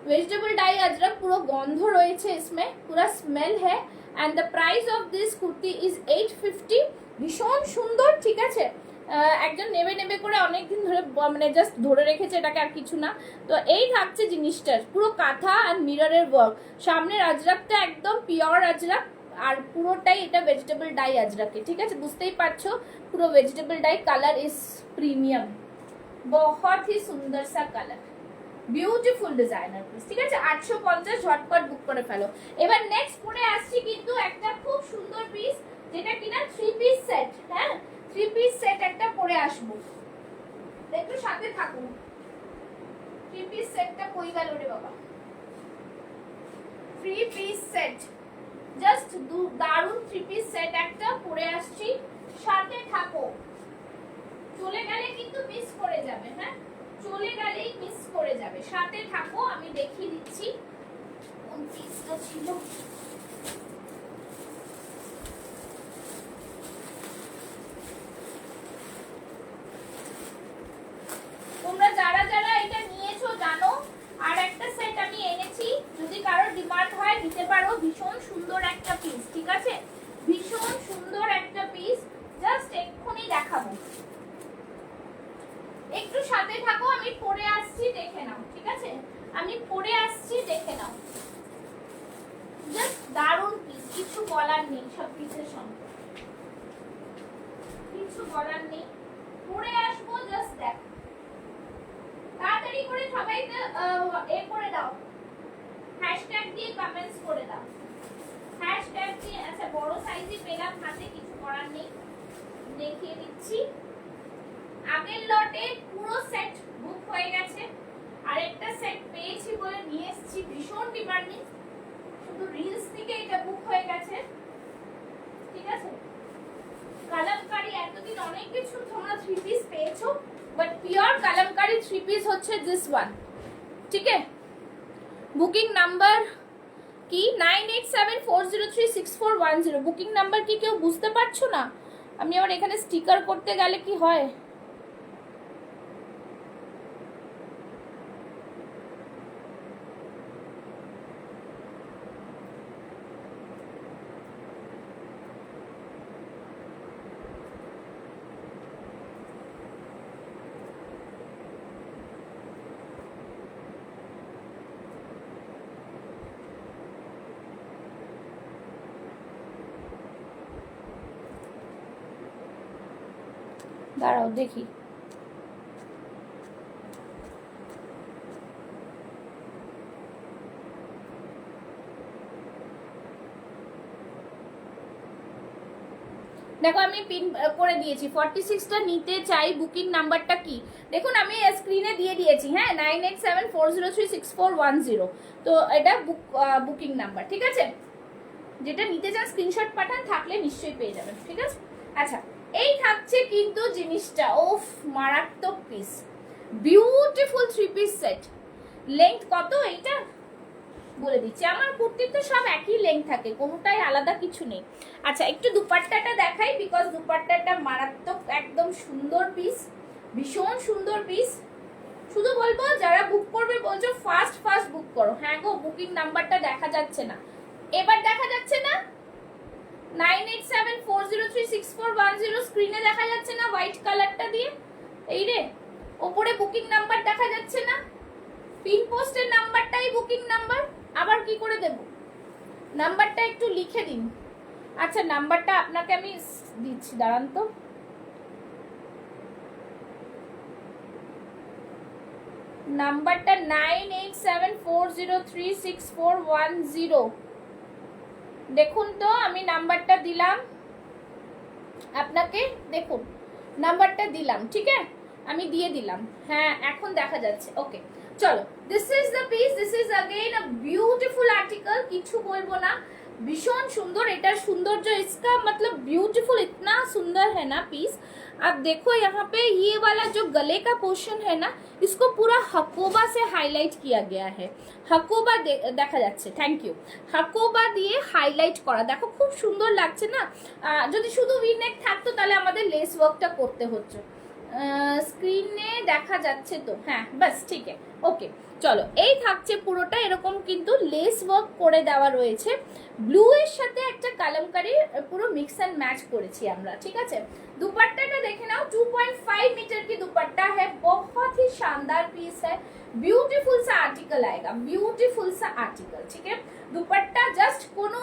वेजिटेबल डाई अजरक, पूरा गंध रही है इसमें, पूरा स्मेल है। And the price of this kurti is 850। भीषण सुंदर, ठीक है। একজন নেবে নেবে করে অনেক দিন ধরে মানে জাস্ট ধরে রেখেছে এটাকে, আর কিছু না। তো এই থাকছে জিনিসটার পুরো কাঁথা আর মিররের ওয়ার্ক। সামনের আজরাকটা একদম পিওর আজরাক, আর পুরোটাই এটা ভেজিটেবল ডাই আজরাকে, ঠিক আছে। বুঝতেই পারছো পুরো vegetable die. Colour is premium, बहुत ही सुंदर सा कलर, বিউটিফুল ডিজাইনার পিস, ঠিক আছে। 850 ঝটপট বুক করে ফেলো। এবার নেক্সট পরে আসছি কিন্তু একটা খুব সুন্দর পিস, যেটা কিনা থ্রি পিস সেট। হ্যাঁ, থ্রি পিস সেট একটা পরে আসবো, একটু সাথে থাকুন। থ্রি পিস সেটটা কই গেল রে বাবা? থ্রি পিস সেট, জাস্ট দারুন থ্রি পিস সেট একটা পরে আসছি, সাথে থাকো। চলে গেলে কিন্তু মিস করে যাবে, হ্যাঁ চলে গেলেই মিস করে যাবে, সাথে থাকো। আমি দেখিয়ে দিচ্ছি কোন পিসটা ছিল। তোমরা যারা যারা এটা নিয়েছো জানো, আর একটা সেট আমি এনেছি, যদি কারোর ডিমান্ড হয় নিতে পারো। ভীষণ সুন্দর একটা পিস, ঠিক আছে। ভীষণ সুন্দর একটা পিস, জাস্ট এক্ষুনি দেখাবো, একটু সাথে থাকো। আমি পরে আসছি, দেখে নাও, ঠিক আছে। আমি পরে আসছি, দেখে নাও। জাস্ট দারুণ পিস, কিছু বলার নেই। সব পিসের সঙ্গে কিছু বলার নেই, পরে আসবো, জাস্ট দেখ। তাড়াতাড়ি করে সবাই এ করে দাও, হ্যাশট্যাগ দিয়ে কমেন্টস করে দাও, হ্যাশট্যাগ দিয়ে। আচ্ছা বড় সাইজে পেলাম হাতে, কিছু করার নেই, দেখিয়ে দিচ্ছি। আগের লটে পুরো সেট বুক হয়ে গেছে, আরেকটা সেট পেয়েছি বলে নিয়ে এসেছি। ভীষণ ডিমান্ডিং, শুধু রিলস থেকে এটা বুক হয়ে গেছে, ঠিক আছে। কালামকারী এতদিন অনেক কিছু তোমরা থ্রি পিস পেয়েছো, but pure Kalamkari three piece হচ্ছে দিস ওয়ান, ঠিক আছে। বুকিং নাম্বার কি 9874036410। বুকিং নাম্বার কি কেউ বুঝতে পারছো না? আমি আবার এখানে স্টিকার করতে গেলে কি হয়? দাঁড়াও দেখি। দেখো আমি পিন করে দিয়েছি। 46টা নিতে চাই, বুকিং নাম্বারটা কি দেখুন, আমি স্ক্রিনে দিয়ে দিয়েছি। হ্যাঁ 9874036410। তো এটা বুকিং নাম্বার, ঠিক আছে। যেটা নিতে চান স্ক্রিনশট পাঠান, থাকলে নিশ্চয়ই পেয়ে যাবেন, ঠিক আছে। আচ্ছা এই থাকছে কিন্তু জিনিসটা, ওফ মারাত্মক piece, beautiful three piece set. Length কত এইটা বলে দিচ্ছি। আমার কুর্তির তো সব একই লেংথ থাকে, কোনোটাই আলাদা কিছু নেই। আচ্ছা একটু দুপাট্টাটা দেখাই, বিকজ দুপাট্টাটা মারাত্মক, একদম সুন্দর পিস, ভীষণ সুন্দর পিস। শুধু বলবো যারা বুক করবে বলছো ফাস্ট ফাস্ট বুক করো। হ্যাঁ গো, বুকিং নাম্বারটা দেখা যাচ্ছে না, এবার দেখা যাচ্ছে না? 9874036410 স্ক্রিনে দেখা যাচ্ছে না হোয়াইট কালারটা দিয়ে? এই রে, ওপরে বুকিং নাম্বার দেখা যাচ্ছে না? পিন পোস্টের নাম্বারটাই বুকিং নাম্বার, আবার কি করে দেব? নাম্বারটা একটু লিখে দিন। আচ্ছা নাম্বারটা আপনাকে আমি দিচ্ছি, দাঁড়ান তো। নাম্বারটা 9874036410। দেখুন তো আমি নাম্বারটা দিলাম, আপনাকে দেখুন নাম্বারটা দিলাম, ঠিক আছে, আমি দিয়ে দিলাম। হ্যাঁ এখন দেখা যাচ্ছে, ওকে চলো। This is the piece, this is again a beautiful article, কিছু বলবো না, भीषण सुंदर। एटार सौंदर्य इसका मतलब ब्यूटीफुल, इतना सुंदर है ना पीस। आप देखो यहाँ पे ये वाला जो गले का पोर्शन है ना, इसको पूरा हकोबा से हाईलाइट किया गया है। हकोबा देखा जाচ্ছে, थैंक यू। हकोबा দিয়ে হাইলাইট করা, দেখো খুব সুন্দর লাগছে না। যদি শুধু ভি নেক থাকতো তাহলে আমাদের লেস ওয়ার্কটা করতে হতো। স্ক্রিনে দেখা যাচ্ছে তো? হ্যাঁ বাস ঠিক আছে, ওকে চলো। এই থাকছে পুরোটা এরকম, কিন্তু লেস ওয়ার্ক করে দেওয়া রয়েছে। ব্লু এর সাথে একটা কালামকারি পুরো মিক্স एंड मैच করেছি আমরা, ঠিক আছে। दुपट्टा देखे नाओ, 2.5 मीटर की दुपट्टा है, बहुत ही शानदार पीस है, ब्यूटीफुल सा आर्टिकल आएगा, ब्यूटीफुल सा आर्टिकल, ठीक है। दुपट्टा জাস্ট কোনো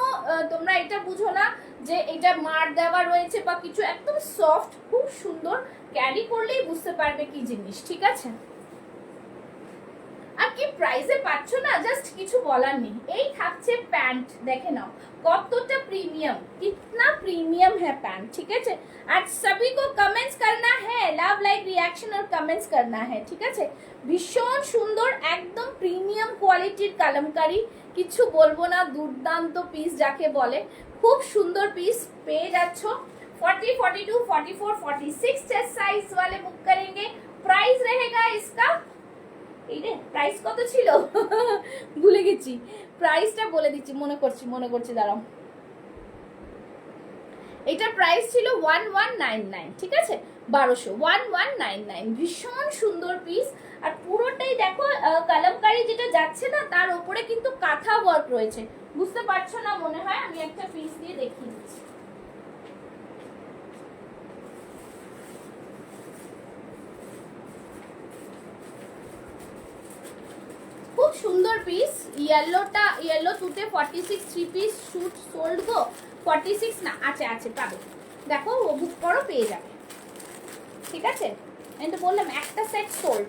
তোমরা এটা বুঝো না যে এটা মার দেওয়া রয়েছে বা কিছু, একদম সফট, খুব সুন্দর, ক্যারি করলেই বুঝতে পারবে কি জিনিস, ঠিক আছে। আর কি প্রাইসে পাচ্ছ না, জাস্ট কিছু বলার নেই। এই থাকছে প্যান্ট, দেখে নাও কতটা প্রিমিয়াম, कितना प्रीमियम है पैंट, ठीक है। आज सभी को कमेंट्स करना है, लव लाइक रिएक्शन और कमेंट्स करना है, ठीक है। भीषण सुंदर एकदम प्रीमियम क्वालिटीर कलमकारी, কিছু বলবো না, দুর্দান্ত পিস যাকে বলে, খুব সুন্দর পিস পেয়ে যাচ্ছ। 40, 42, 44, 46 चेस्ट साइज वाले बुक करेंगे। प्राइस रहेगा इसका, প্রাইস কত ছিল ভুলে গেছি, প্রাইসটা বলে দিচ্ছি, মনে করছি দাঁড়াও। এটা প্রাইস ছিল 1199, ঠিক আছে, 1200, 1199। ভীষণ সুন্দর পিস। আর পুরোটাই দেখো কালামকারি যেটা যাচ্ছে না, তার উপরে কিন্তু কাঁথা ওয়ার্ক রয়েছে, বুঝতে পারছো না মনে হয়, আমি একটা পিস দিয়ে দেখিয়ে দিচ্ছি। খুব সুন্দর পিস। ইয়েলোটা, ইয়েলো টুতে 46 থ্রি পিস শুট সোল্ড গো, 46 না, আছে পাবে, দেখো ও বুক করো পেয়ে যাবে, ঠিক আছে। আমি তো বললাম একটা সেট সোল্ড,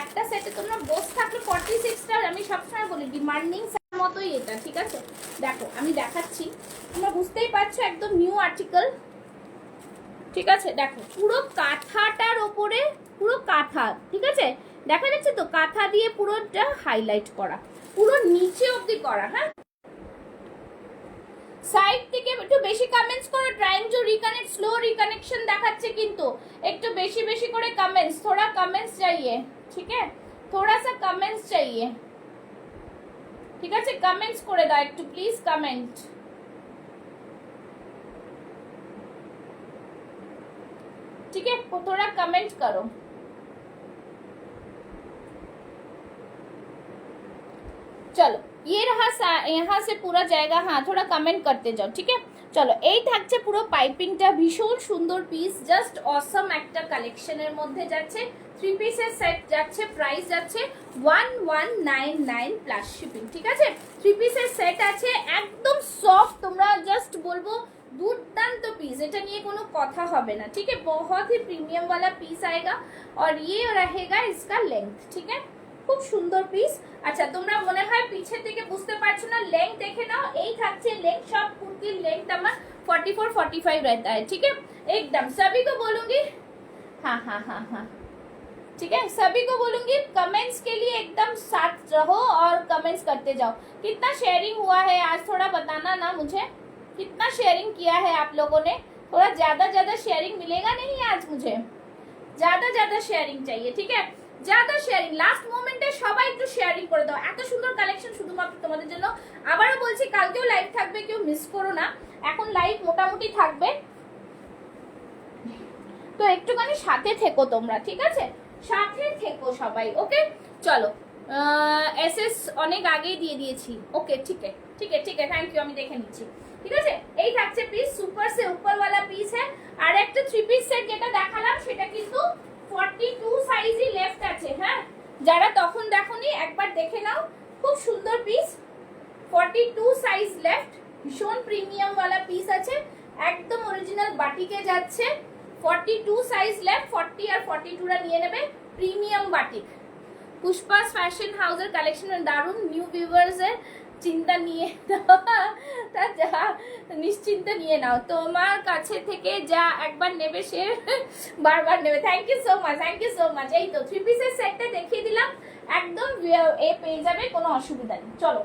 একটা সেটে তোমরা বস থাকলে 46টা, আমি সবসময় বলি ডিমান্ডিং মতোই এটা, ঠিক আছে। দেখো আমি দেখাচ্ছি, তোমরা বুঝতেই পারছো একদম নিউ আর্টিকেল, ঠিক আছে। দেখো পুরো কাঁথাটার ওপরে, পুরো কাঁথা, ঠিক আছে, দেখা যাচ্ছে তো, কাঁথা দিয়ে পুরোটা হাইলাইট করা, পুরো নিচে অবধি করা। হ্যাঁ সাইড থেকে একটু বেশি কমেন্টস করো, trying to reconnect, slow reconnection দেখাচ্ছে, কিন্তু একটু বেশি বেশি করে কমেंट्स, थोड़ा कमेंट्स चाहिए, ठीक है, थोड़ा सा कमेंट्स चाहिए, ঠিক আছে। কমেंट्स করে দাও একটু প্লিজ, কমেंट, ठीक है, थोड़ा कमेंट करो। चलो ये रहा, यहाँ से पूरा जाएगा, हाँ थोड़ा कमेंट करते जाओ, ठीक है। চলো এই থাকছে পুরো পাইপিংটা, ভীষণ সুন্দর পিস, জাস্ট অসম একটা কালেকশনের মধ্যে যাচ্ছে। থ্রি পিসের সেট যাচ্ছে, প্রাইস যাচ্ছে 1199 প্লাস শিপিং, ঠিক আছে। থ্রি পিসের সেট আছে, একদম সফট, তোমরা জাস্ট বলবো दुर्दांत पीस, এটা নিয়ে কোনো কথা হবে না, ठीक है। बहुत ही प्रीमियम वाला पीस आएगा और ये रहेगा इसका लेंथ, ठीक है। খুব সুন্দর পিস। আচ্ছা তোমরা মনে হয় পিছে থেকে বুঝতে পারছো না, লেংথ দেখে নাও, এই থাকছে লেংথ, সব কুর্তির লেংথ আমার 44 45 रहता है, ठीक है। एकदम सभी को बोलूंगी, हाँ, ठीक है, सभी को बोलूंगी कमेंट्स के लिए एकदम साथ रहो और कमेंट्स करते जाओ। कितना शेयरिंग हुआ है आज, थोड़ा बताना ना मुझे, कितना शेयरिंग किया है आप लोगों ने, थोड़ा ज्यादा शेयरिंग मिलेगा नहीं आज, मुझे ज्यादा शेयरिंग चाहिए, ठीक है। ज्यादा शेयरिंग, লাস্ট মোমেন্টে সবাই একটু শেয়ারিং করে দাও, এত সুন্দর কালেকশন শুধুমাত্র তোমাদের জন্য। আবারও বলছি কালকেও লাইভ থাকবে, কেউ মিস করো না, এখন লাইভ মোটামুটি থাকবে, তো একটুখানি সাথে থেকো তোমরা, ঠিক আছে, সাথে থেকো সবাই, ওকে। চলো এসএস অনেক আগেই দিয়ে দিয়েছি, ওকে ठीक है, থ্যাংক ইউ, আমি দেখে নিচ্ছি, ঠিক আছে। এই থাকছে পিস, সুপার সে উপর वाला পিস है। আর একটা থ্রি পিস সেট যেটা দেখালাম সেটা কিন্তু 42 সাইজই লেফট আছে, হ্যাঁ যারা তখন দেখোনি একবার দেখে নাও, খুব সুন্দর পিস, 42 সাইজ লেফট, ভীষণ প্রিমিয়াম वाला পিস আছে, একদম অরিজিনাল বাটিকে যাচ্ছে। 42 সাইজ লেফট, 40 আর 42 রা নিয়ে নেবে, প্রিমিয়াম বাটিক। পুষ্পাস ফ্যাশন হাউসের কালেকশন দারুন, নিউ ভিউয়ার্স এর চিন্তা নিয়ে তা যা নিশ্চিন্তে নিয়ে নাও, তোমার কাছে থেকে যা একবার নেবে সে বারবার নেবে। Thank you so much, thank you so much. এই তো 3 পিসের সেটটা দেখিয়ে দিলাম, একদম এ পেয়ে যাবে, কোনো অসুবিধা নেই। চলো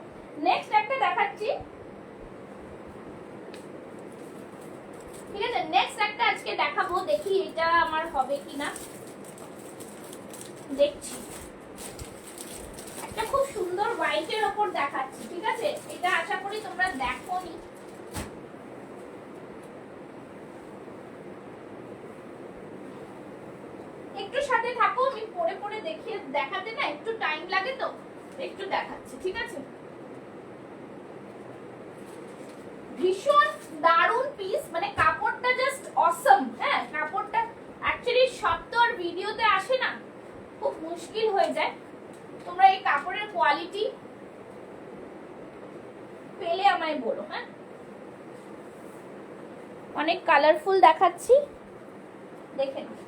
নেক্সট একটা দেখাচ্ছি, ঠিক আছে? নেক্সট একটা আজকে দেখাবো, দেখি এটা আমার হবে কিনা, দেখছি। একটা খুব সুন্দর হোয়াইটের ওপর দেখাচ্ছি, ঠিক আছে? এটা আশা করি তোমরা দেখোনি। একটু সাথে থাকো, আমি পরে পরে দেখিয়ে দেখাতে না একটু টাইম লাগে, তো একটু দেখাচ্ছি, ঠিক আছে? ভীষণ দারুণ পিস, মানে কাপড়টা জাস্ট অসম। হ্যাঁ, কাপড়টা অ্যাকচুয়ালি সব তো আর ভিডিওতে আসে না, খুব মুশকিল হয়ে যায়। তোমরা এই কাপড়ের কোয়ালিটি পেলে আমায় বলো। হ্যাঁ, অনেক কালারফুল দেখাচ্ছি, দেখে নাও।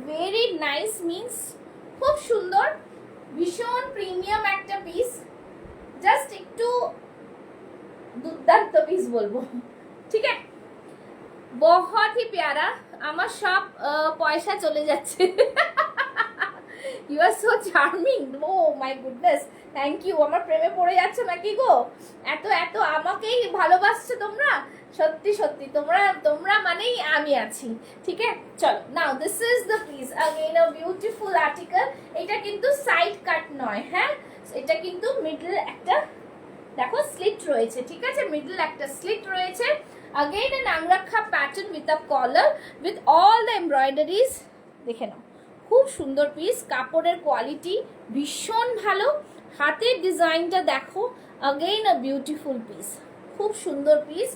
ভেরি নাইস, মিন্স খুব সুন্দর, ভীষণ প্রিমিয়াম একটা পিস, জাস্ট একটু দুর্দান্ত পিস বলবো, ঠিক আছে? বহুত হি প্যারা, আমার সব পয়সা চলে যাচ্ছে। You are so charming, oh my goodness, thank you. আমার প্রেমে পড়ে যাচ্ছে নাকি গো? এত এত আমাকেই ভালোবাসছো তোমরা, সত্যি সত্যি তোমরা মানেই আমি আছি, ঠিক আছে? চলো নাও, this is the piece, again a beautiful article. এটা কিন্তু সাইড কাট নয়, হ্যাঁ, এটা কিন্তু মিডল একটা দেখো স্লিট রয়েছে, ঠিক আছে? মিডল একটা স্লিট রয়েছে, again an angrakha pattern with a collar with all the embroideries, দেখে নাও, খুব সুন্দর পিস, কাপড়ের কোয়ালিটি ভীষণ ভালো, হাতের ডিজাইনটা দেখো, अगेन a beautiful পিস, খুব সুন্দর পিস।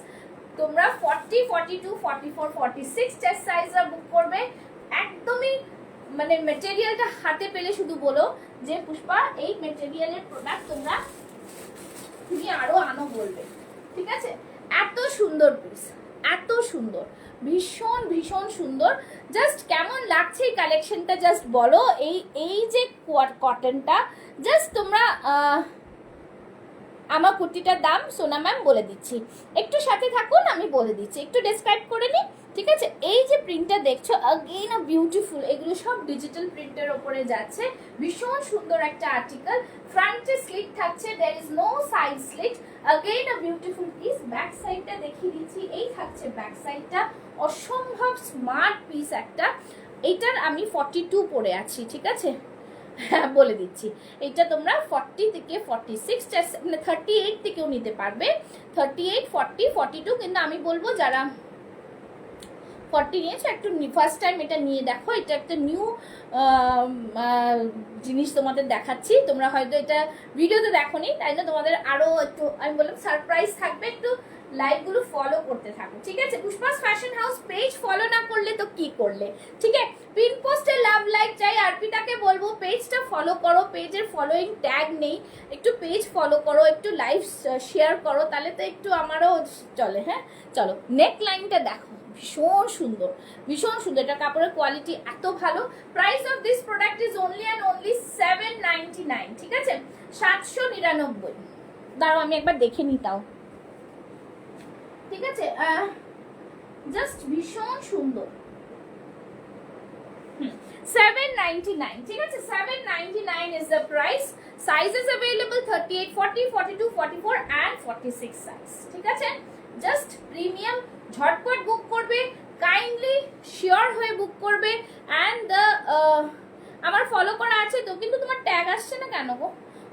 তোমরা 40, 42, 44, 46 চেস্ট সাইজরা বুক করবে, একদমই মানে মেটেরিয়ালটা হাতে পেলে শুধু বলো যে পুষ্পা এই মেটেরিয়ালের প্রোডাক্ট তুমি আরো আনো বলবে, ঠিক আছে? এত সুন্দর পিস, এত সুন্দর, ভীষণ ভীষণ সুন্দর। জাস্ট কেমন লাগছে এই কালেকশনটা জাস্ট বলো। এই যে কটনটা জাস্ট তোমরা আমার কুর্তিটার দাম সোনা ম্যাম বলে দিচ্ছি, একটু সাথে থাকুন, আমি বলে দিচ্ছি, একটু ডেসক্রাইব করে নিই, ঠিক আছে? এই যে প্রিন্টটা দেখছো, अगेन আ বিউটিফুল, এগুলো সব ডিজিটাল প্রিন্টের ওপরে যাচ্ছে, ভীষণ সুন্দর একটা আর্টিকেল। ফ্রন্টে স্লিট থাকছে, there is no side slit, again a beautiful piece. Back সাইডটা দেখিয়ে দিচ্ছি, এই থাকছে ব্যাক সাইডটা, অসম্ভব স্মার্ট পিস একটা। এইটার আমি 42 পরে আছি, ঠিক আছে? হ্যাঁ, বলে দিচ্ছি, এটা তোমরা 40 থেকে 46 মানে 38 থেকেও নিতে পারবে, 38, 40, 42, কিন্তু আমি বলবো যারা 40 নিয়েছো একটু ফার্স্ট টাইম এটা নিয়ে দেখো, এটা একটা নিউ জিনিস তোমাদের দেখাচ্ছি, তোমরা হয়তো এটা ভিডিওতে দেখোনি, তাই না? তোমাদের আরো একটু আমি বললাম সারপ্রাইজ থাকবে, একটু লাইভগুলো ফলো করতে থাকো, ঠিক আছে? পুষ্পাস ফ্যাশন হাউস পেজ ফলো না করলে তো কি করলে, ঠিক আছে? পিন পোস্টে লাভ লাইক চাই, আরপিতাকে বলবো পেজটা ফলো করো, পেজের ফলোইং ট্যাগ নেই, একটু পেজ ফলো করো, একটু লাইভ শেয়ার করো, তাহলে তো একটু আমারও চলে। হ্যাঁ, চলো নেক লাইনটা দেখো, ভীষণ সুন্দর, ভীষণ সুন্দর, এটা কাপড়ের কোয়ালিটি এত ভালো। Price of this product is only and only 799, ঠিক আছে? 799। দাঁড়াও আমি একবার দেখে নিতাও, ঠিক আছে? জাস্ট ভীষণ সুন্দর। 799, ঠিক আছে? 799 is the price. Sizes available 38, 40, 42, 44 and 46 size, ঠিক আছে? জাস্ট প্রিমিয়াম, ঝটপট বুক করবে, কাইন্ডলি শিওর হয়ে বুক করবে। অ্যান্ড আমার ফলো করা আছে তো, কিন্তু তোমার ট্যাগ আসছে না কেন গো?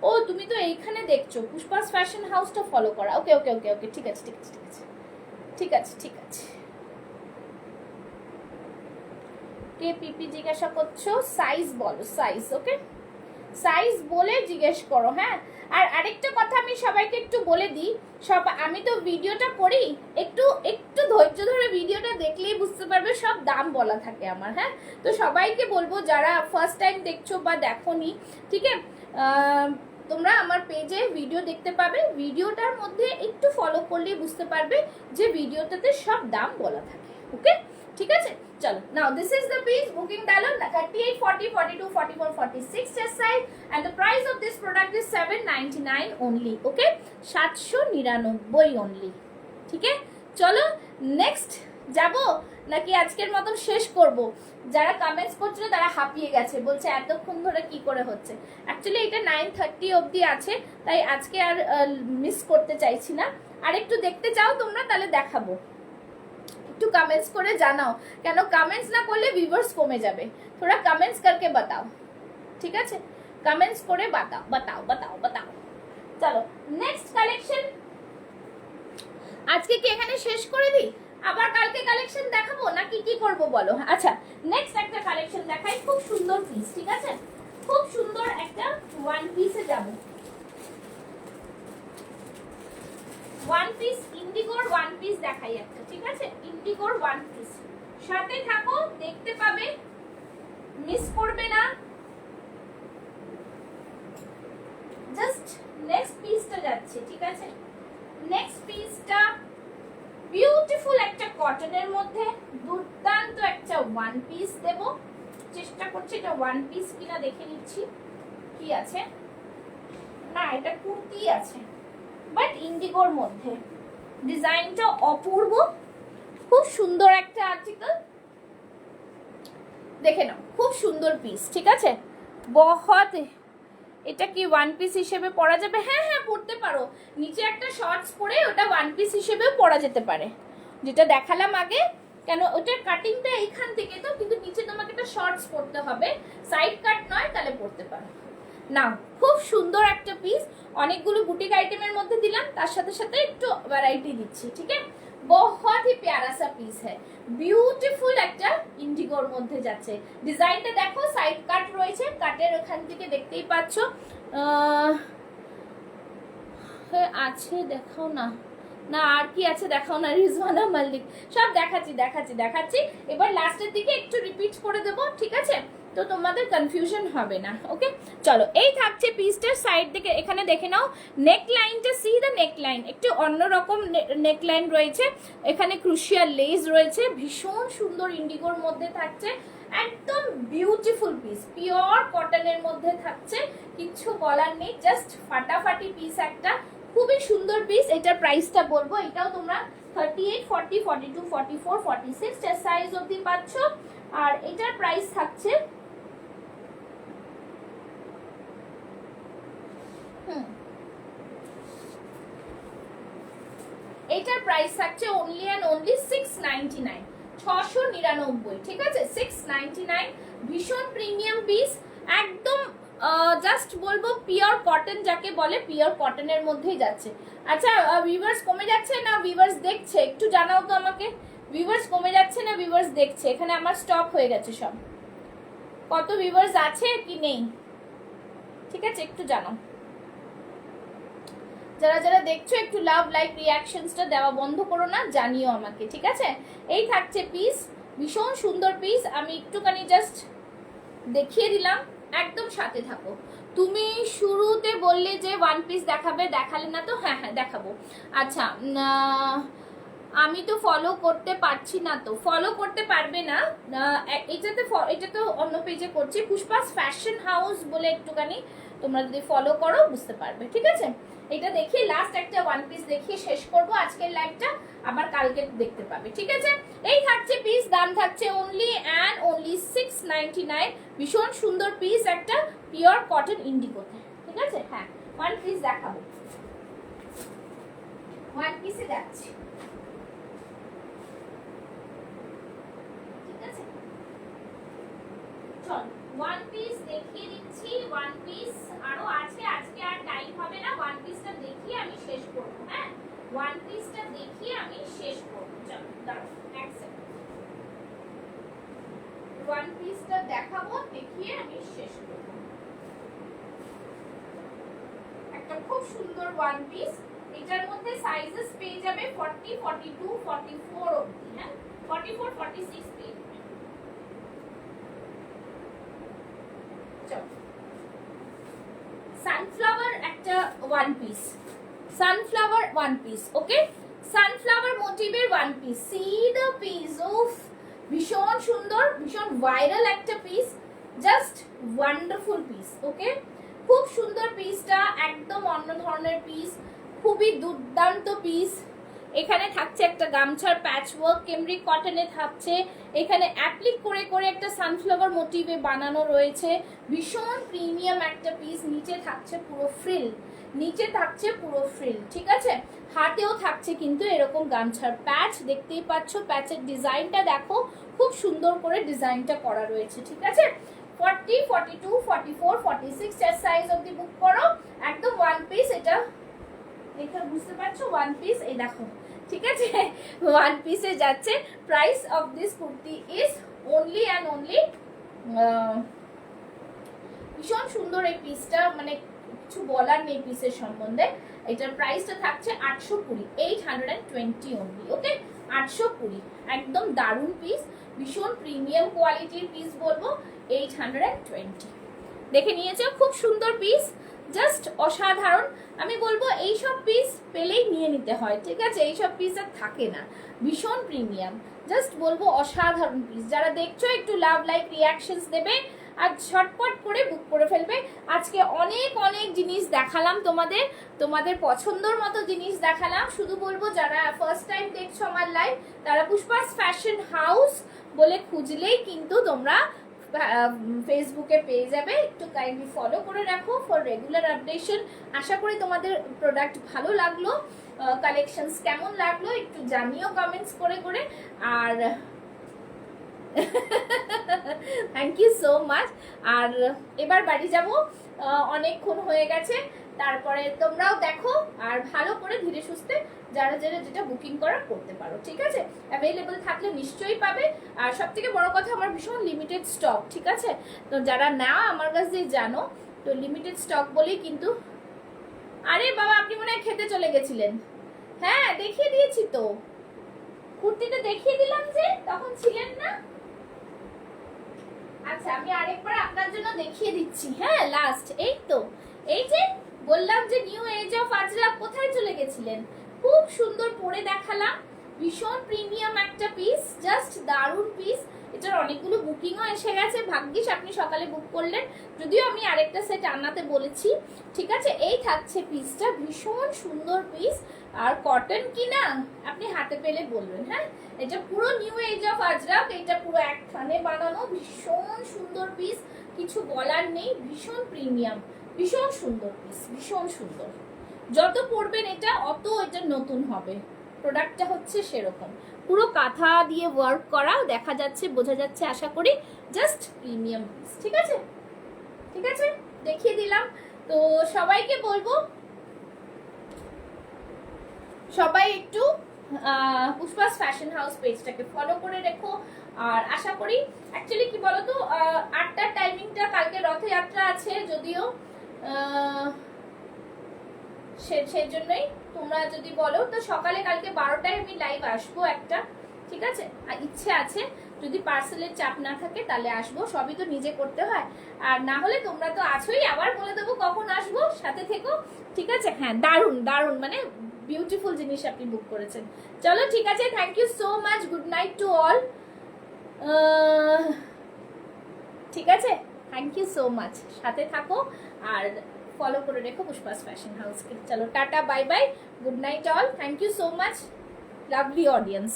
ও, তুমি তো এইখানে দেখছো পুষ্পাস ফ্যাশন হাউসটা ফলো করা। ওকে ওকে ওকে ওকে, ঠিক আছে ঠিক আছে ঠিক আছে ঠিক আছে ঠিক আছে। কে পিপি জিজ্ঞাসা করছো? সাইজ বলো, সাইজ। ওকে, সাইজ বলে জিজ্ঞেস করো। হ্যাঁ, আর আরেকটা কথা আমি সবাইকে একটু বলে দিই, আমি তো ভিডিওটা করি, একটু একটু ধৈর্য ধরে ভিডিওটা দেখলেই বুঝতে পারবে, সব দাম বলা থাকে আমার। হ্যাঁ, তো সবাইকে বলবো যারা ফার্স্ট টাইম দেখছো বা দেখোনি, ঠিক আছে, তোমরা আমার পেজে ভিডিও দেখতে পাবে, ভিডিওটার মধ্যে একটু ফলো করলেই বুঝতে পারবে যে ভিডিওটাতে সব দাম বলা থাকে। ওকে, ঠিক আছে? চলো, নাও this is the piece, booking dialogue 38, 40, 42, 44, 46 chest size and the price of this product is 799 only. Okay, 799 only. ঠিক আছে, চলো নেক্সট যাব নাকি আজকের মতন শেষ করব? যারা কমেন্টস করছিল তারা হাঁপিয়ে গেছে, বলছে এতক্ষণ ধরে কি করে হচ্ছে। অ্যাকচুয়ালি এটা 9:30 অবধি আছে, তাই আজকে আর মিস করতে চাইছি না। আর একটু দেখতে চাও তোমরা, তাহলে দেখাবো। একটু কমেন্টস করে জানাও, কেন কমেন্টস না করলে ভিউয়ার্স কমে যাবে। थोड़ा कमेंट्स करके बताओ, ঠিক আছে? কমেন্টস করে बताओ बताओ बताओ बताओ। চলো নেক্সট কালেকশন। আজকে কি এখানে শেষ করে দিই, আবার কালকে কালেকশন দেখাবো নাকি কি করব বলো? আচ্ছা নেক্সট একটা কালেকশন দেখাই, খুব সুন্দর পিস, ঠিক আছে? খুব সুন্দর একটা ওয়ান পিসে যাব। ওয়ান পিস ইন্ডিগোর ওয়ান পিস দেখাই একটা, ঠিক আছে? ইন্ডিগোর ওয়ান পিস, সাথে থাকো, দেখতে পাবে, মিস করবে না। জাস্ট নেক্সট পিসটা যাচ্ছে, ঠিক আছে? নেক্সট পিসটা বিউটিফুল একটা কটনের মধ্যে দুর্দান্ত একটা ওয়ান পিস দেব। চেষ্টা করছি এটা ওয়ান পিস কিনা দেখে নিচ্ছি কি আছে। না, এটা কুর্তি আছে, বাট ইন্ডিগোর মধ্যে। ডিজাইনটা অপূর্ব, খুব সুন্দর একটা আর্টিকেল, দেখে নাও, খুব সুন্দর পিস, ঠিক আছে? বহুত। এটা কি ওয়ান পিস হিসেবে পরা যাবে? হ্যাঁ হ্যাঁ, পরতে পারো। নিচে একটা শর্টস পরে ওটা ওয়ান পিস হিসেবেও পরা যেতে পারে, যেটা দেখালাম আগে। কেন ওটার কাটিংটা এইখান থেকে তো, কিন্তু নিচে তোমাকে একটা শর্টস পরতে হবে, সাইড কাট নয়, তাহলে পরতে পারো। না, খুব সুন্দর একটা পিস। অনেকগুলো বুটিক আইটেমের মধ্যে দিলাম, তার সাথে সাথে একটু ভ্যারাইটি দিচ্ছি, ঠিক আছে? बहुत ही प्यारा सा पीस है, বিউটিফুল একটা ইন্ডিগোর মধ্যে যাচ্ছে। ডিজাইনটা দেখো, সাইড কাট রয়েছে, কাটের ওখান থেকে দেখতেই পাচ্ছ। আছে, দেখাও না। না আর কি আছে দেখাও না, রিজওয়ানা মল্লিক। সব দেখাচ্ছি দেখাচ্ছি দেখাচ্ছি। এবার লাস্টের দিকে একটু রিপিট করে দেবো, ঠিক আছে? তো তোমাদের কনফিউশন হবে না। ওকে, চলো এই থাকছে পিসটার সাইড দিকে। এখানে দেখে নাও নেক লাইনটা, সি দ্য নেক লাইন, একটু অন্যরকম নেক লাইন রয়েছে। এখানে ক্রুশিয়াল লেস রয়েছে, ভীষণ সুন্দর ইন্ডিগোর মধ্যে থাকছে, একদম বিউটিফুল পিস, পিওর কটনের মধ্যে থাকছে, কিচ্ছু বলার নেই, জাস্ট ফাটাফাটি পিস একটা, খুবই সুন্দর পিস। এটার প্রাইসটা বলবো, এটাও তোমরা 38, 40, 42, 44, 46 সাইজ অবধি পাচ্ছ। আর এটার প্রাইস থাকছে এটার প্রাইস থাকছে অনলি অ্যান্ড অনলি 699, 699, ঠিক আছে? 699, ভীষণ প্রিমিয়াম পিস, একদম জাস্ট বলবো পিওর কটন, যাকে বলে পিওর কটনের মধ্যেই যাচ্ছে। আচ্ছা ভিউয়ার্স কমে যাচ্ছে না ভিউয়ার্স দেখছে, একটু জানাও তো আমাকে। ভিউয়ার্স কমে যাচ্ছে না ভিউয়ার্স দেখছে? এখানে আমার স্টপ হয়ে গেছে সব। কত ভিউয়ার্স আছে কি নেই, ঠিক আছে? একটু জানাও। যারা যারা দেখছো একটু লাভ লাইক রিয়াকশনসটা দেওয়া বন্ধ করো না, জানিও আমাকে, ঠিক আছে? এই থাকছে পিস, ভীষণ সুন্দর পিস। আমি একটুখানি জাস্ট দেখিয়ে দিলাম, একদম সাথে থাকো। তুমি শুরুতে বললে যে ওয়ান পিস দেখাবে, দেখালে না তো? হ্যাঁ হ্যাঁ দেখাবো। আচ্ছা আমি তো ফলো করতে পারছি না, তো ফলো করতে পারবে না। এটা তো অন্য পেজে করছি, পুষ্পাস ফ্যাশন হাউস বলে, একটুখানি তোমরা যদি ফলো করো বুঝতে পারবে, ঠিক আছে? এটা দেখিয়ে লাস্ট একটা ওয়ান পিস দেখিয়ে শেষ করব আজকের লাইভটা, আবার কালকে দেখতে পাবে, ঠিক আছে? এই থাকছে পিস, দাম থাকছে অনলি অ্যান্ড অনলি 699, ভীষণ সুন্দর পিস একটা, পিওর কটন ইন্ডিগোতে, ঠিক আছে? হ্যাঁ, ওয়ান পিস দেখাবো, ওয়ান পিসে যাচ্ছি, ঠিক আছে? চল ওয়ান পিস দেখিয়ে দিচ্ছি। ওয়ান পিস আরো আছে, আজকে আর টাইম হবে না, ওয়ান পিসটা দেখিয়ে আমি শেষ করব। হ্যাঁ, ওয়ান পিসটা দেখিয়ে আমি শেষ করব। চল দাঁড়াও এক সেকেন্ড, ওয়ান পিসটা দেখাবো, দেখিয়ে আমি শেষ করব। একটা খুব সুন্দর ওয়ান পিস, এটার মধ্যে সাইজেস পেয়ে যাবে 40, 42, 44 অবধি। হ্যাঁ, 44, 46 পেয়ে যাবে। সানফ্লাওয়ার একটা one piece, sunflower one piece, okay? Sunflower মোটিভের one piece, see the piece, উফ ভীষণ সুন্দর, ভীষণ ভাইরাল একটা piece, just wonderful piece, okay? খুব সুন্দর পিসটা, একদম অন্য ধরনের পিস, খুবই দুর্দান্ত পিস। এখানে থাকছে একটা গামছার প্যাচ ওয়ার্ক, কেমব্রিক কটনে থাকছে, এখানে অ্যাপ্লিক করে করে একটা সানফ্লাওয়ার মোটিভে বানানো রয়েছে, ভীষণ প্রিমিয়াম একটা পিস। নিচে থাকছে পুরো ফ্রিল, নিচে থাকছে পুরো ফ্রিল, ঠিক আছে। হাতেও থাকছে কিন্তু এরকম গামছার প্যাচ, দেখতেই পাচ্ছ প্যাচের ডিজাইনটা দেখো, খুব সুন্দর করে ডিজাইনটা করা রয়েছে, ঠিক আছে। 40, 42, 44, 46 চার সাইজ অবধি বুক করো, একদম ওয়ান পিস। এটা এখানে বুঝতে পারছো ওয়ান পিস, এই দেখো, ঠিক আছে, ওয়ান পিসে যাচ্ছে। Price of this kurti is only and only, ভীষণ সুন্দর এই পিসটা, মানে কিছু বলার নেই পিসের সম্বন্ধে। এটার প্রাইসটা থাকছে 820, 820 অনলি, ওকে, 820। একদম দারুণ পিস, ভীষণ প্রিমিয়াম কোয়ালিটির পিস বলবো, 820। দেখে নিয়েছো, খুব সুন্দর পিস, জাস্ট অসাধারণ। আমি বলবো এইসব পিস পেলেই নিয়ে নিতে হয়, ঠিক আছে, এইসব পিস আর থাকে না, ভীষণ প্রিমিয়াম, জাস্ট বলবো অসাধারণ পিস। যারা দেখছো একটু লাভ লাইক রিয়াকশনস দেবে আর ঝটপট করে বুক করে ফেলবে। আজকে অনেক অনেক জিনিস দেখালাম তোমাদের, তোমাদের পছন্দর মতো জিনিস দেখালাম। শুধু বলবো যারা ফার্স্ট টাইম দেখছো আমার লাইভ, তারা পুষ্পাস ফ্যাশন হাউস বলে খুঁজলেই কিন্তু তোমরা ফেসবুকে পেয়ে যাবে। একটু কাইন্ডলি ফলো করে রাখো ফর রেগুলার আপডেশন। আশা করি তোমাদের প্রোডাক্ট ভালো লাগলো, কালেকশনস কেমন লাগলো একটু জানিও কমেন্টস করে করে। আর থ্যাংক ইউ সো মাচ। আর এবার বাড়ি যাব, অনেকক্ষণ হয়ে গেছে, তারপরে তোমরাও দেখো আর ভালো করে ধীরে সুস্থে যারা যারা যেটা বুকিং করা করতে পারো, ঠিক আছে। অ্যাভেলেবল থাকলে নিশ্চয়ই পাবে। আর সব থেকে বড় কথা আমার ভীষণ লিমিটেড স্টক, ঠিক আছে। তো যারা না আমার কাছ দিয়ে জানো, তো লিমিটেড স্টক বলেই কিন্তু। আরে বাবা আপনি মনে হয় খেতে চলে গেছিলেন। হ্যাঁ দেখিয়ে দিয়েছি তো, কুর্তিটা দেখিয়ে দিলাম যে তখন ছিলেন না। আচ্ছা আমি আরেকবার আপনার জন্য দেখিয়ে দিচ্ছি, হ্যাঁ লাস্ট, এই তো, এই যে বললাম যে নিউ এজ অফ আজরা, কোথায় চলে গেছিলেন। খুব সুন্দর পরে দেখালাম, ভীষণ প্রিমিয়াম একটা পিস, জাস্ট দারুণ পিস। এটার অনেকগুলো বুকিংও এসে গেছে, ভাগ্যিস আপনি সকালে বুক করলেন, যদিও আমি আরেকটা সেট আনাতে বলেছি, ঠিক আছে। এই থাকছে পিসটা, ভীষণ সুন্দর পিস। আর কটন কিনা আপনি হাতে পেলে বলবেন, হ্যাঁ। এটা পুরো নিউ এজ অফ আজরাক, এটা পুরো এক থানে বানানো, ভীষণ সুন্দর পিস, কিছু বলার নেই, ভীষণ প্রিমিয়াম, ভীষণ সুন্দর পিস, ভীষণ সুন্দর। যত পরবেন এটা অত এটা নতুন হবে, প্রোডাক্টটা হচ্ছে সেরকম, পুরো কাঁথা দিয়ে ওয়ার্ক করা, দেখা যাচ্ছে বোঝা যাচ্ছে আশা করি, জাস্ট প্রিমিয়াম পিস, ঠিক আছে, ঠিক আছে, দেখিয়ে দিলাম। তো সবাইকে বলবো সবাই একটু পুষ্পাস ফ্যাশন হাউস পেজটাকে ফলো করে রেখো। আর আশা করি অ্যাকচুয়ালি কি বলতো, 8টার টাইমিংটা, কালকে রথযাত্রা আছে যদিও, সেজন্যই তোমরা যদি বলো তো সকালে কালকে 12টায় আমি লাইভ আসবো একটা, ঠিক আছে। আর ইচ্ছে আছে যদি পার্সেলের চাপ না থাকে তাহলে আসবো, সবই তো নিজে করতে হয়। আর না হলে তোমরা তো আছোই, আবার বলে দেবো কখন আসবো, সাথে থেকো, ঠিক আছে। হ্যাঁ দারুণ দারুণ, মানে বিউটিফুল জিনিস আপনি বুক করেছেন। চলো ঠিক আছে, thank you so much, good night to all, ঠিক আছে, থ্যাংক ইউ সো মাচ, সাথে থাকো আর ফলো করে রেখো পুষ্পাস ফ্যাশন হাউসকে। চলো টাটা, bye bye, good night all, thank you so much, lovely audience.